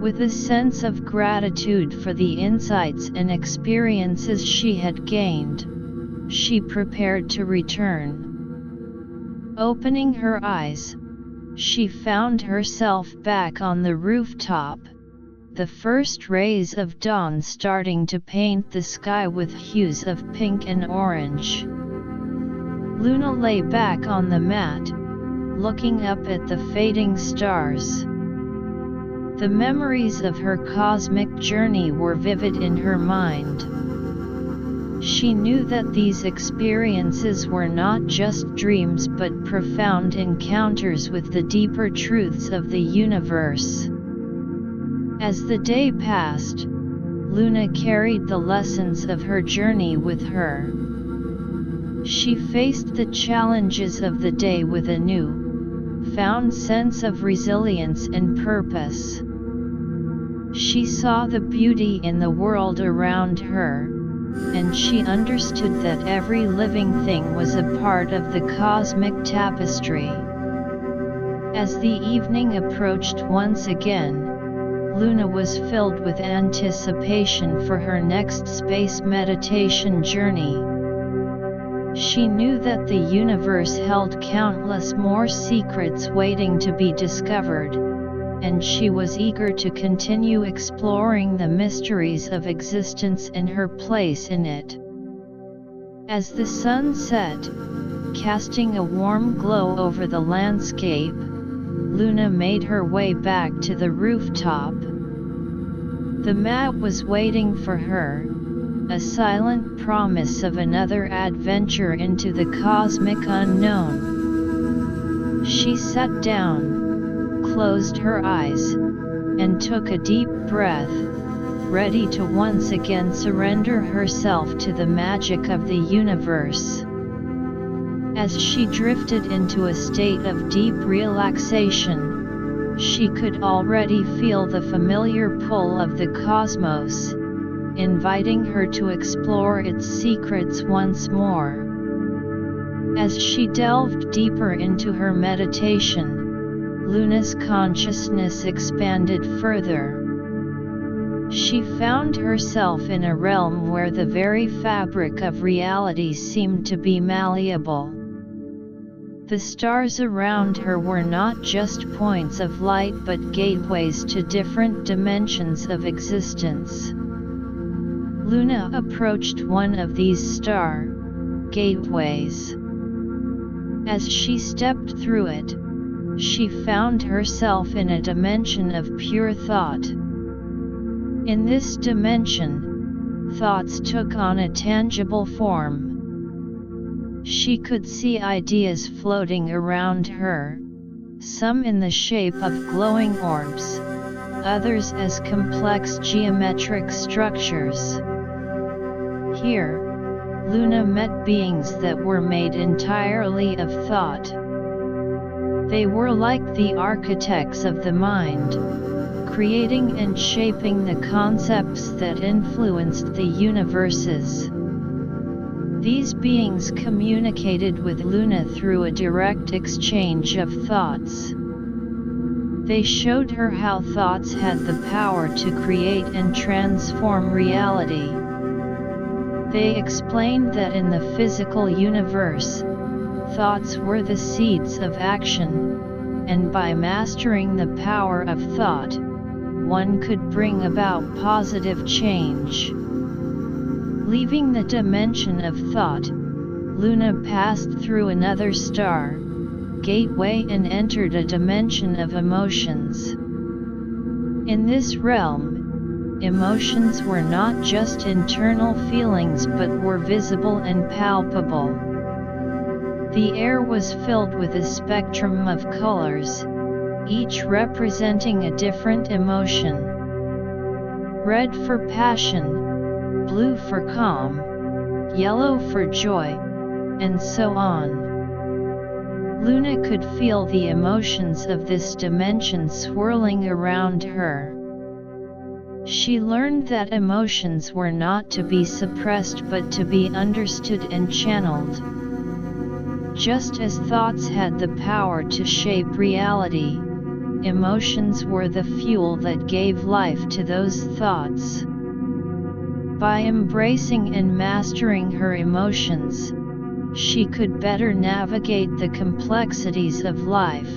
With a sense of gratitude for the insights and experiences she had gained, she prepared to return. Opening her eyes, she found herself back on the rooftop, the first rays of dawn starting to paint the sky with hues of pink and orange. Luna lay back on the mat, looking up at the fading stars. The memories of her cosmic journey were vivid in her mind. She knew that these experiences were not just dreams but profound encounters with the deeper truths of the universe. As the day passed, Luna carried the lessons of her journey with her. She faced the challenges of the day with a new, found sense of resilience and purpose. She saw the beauty in the world around her, and she understood that every living thing was a part of the cosmic tapestry. As the evening approached once again, Luna was filled with anticipation for her next space meditation journey. She knew that the universe held countless more secrets waiting to be discovered, and she was eager to continue exploring the mysteries of existence and her place in it. As the sun set, casting a warm glow over the landscape, Luna made her way back to the rooftop. The map was waiting for her, a silent promise of another adventure into the cosmic unknown. She sat down, closed her eyes, and took a deep breath, ready to once again surrender herself to the magic of the universe. As she drifted into a state of deep relaxation, she could already feel the familiar pull of the cosmos, inviting her to explore its secrets once more. As she delved deeper into her meditation, Luna's consciousness expanded further. She found herself in a realm where the very fabric of reality seemed to be malleable. The stars around her were not just points of light but gateways to different dimensions of existence. Luna approached one of these star gateways. As she stepped through it, she found herself in a dimension of pure thought. In this dimension, thoughts took on a tangible form. She could see ideas floating around her, some in the shape of glowing orbs, others as complex geometric structures. Here, Luna met beings that were made entirely of thought. They were like the architects of the mind, creating and shaping the concepts that influenced the universes. These beings communicated with Luna through a direct exchange of thoughts. They showed her how thoughts had the power to create and transform reality. They explained that in the physical universe, thoughts were the seeds of action, and by mastering the power of thought, one could bring about positive change. Leaving the dimension of thought, Luna passed through another star gateway and entered a dimension of emotions. In this realm, emotions were not just internal feelings but were visible and palpable. The air was filled with a spectrum of colors, each representing a different emotion. Red for passion, blue for calm, yellow for joy, and so on. Luna could feel the emotions of this dimension swirling around her. She learned that emotions were not to be suppressed but to be understood and channeled. Just as thoughts had the power to shape reality, emotions were the fuel that gave life to those thoughts. By embracing and mastering her emotions, she could better navigate the complexities of life.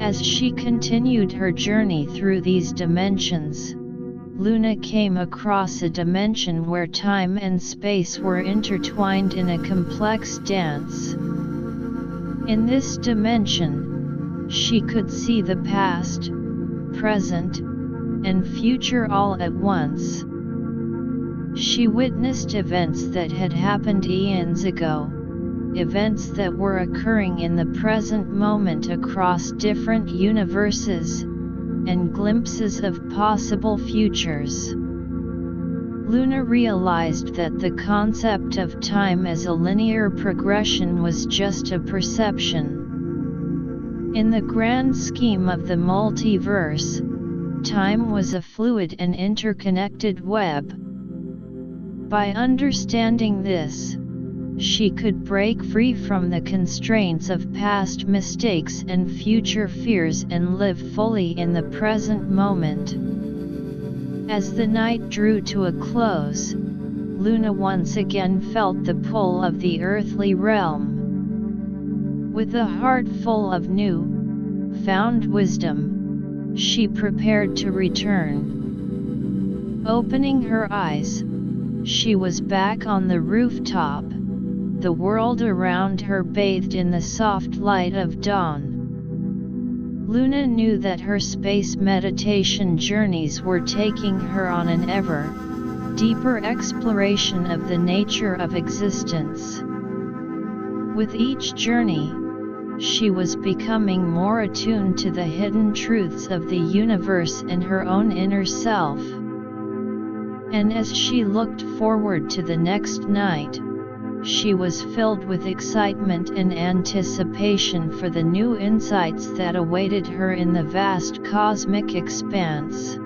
As she continued her journey through these dimensions, Luna came across a dimension where time and space were intertwined in a complex dance. In this dimension, she could see the past, present, and future all at once. She witnessed events that had happened eons ago, events that were occurring in the present moment across different universes, and glimpses of possible futures. Luna realized that the concept of time as a linear progression was just a perception. In the grand scheme of the multiverse, time was a fluid and interconnected web. By understanding this, she could break free from the constraints of past mistakes and future fears and live fully in the present moment. As the night drew to a close, Luna once again felt the pull of the earthly realm. With a heart full of new, found wisdom, she prepared to return. Opening her eyes, she was back on the rooftop, the world around her bathed in the soft light of dawn. Luna knew that her space meditation journeys were taking her on an ever deeper exploration of the nature of existence. With each journey, she was becoming more attuned to the hidden truths of the universe and her own inner self. And as she looked forward to the next night, she was filled with excitement and anticipation for the new insights that awaited her in the vast cosmic expanse.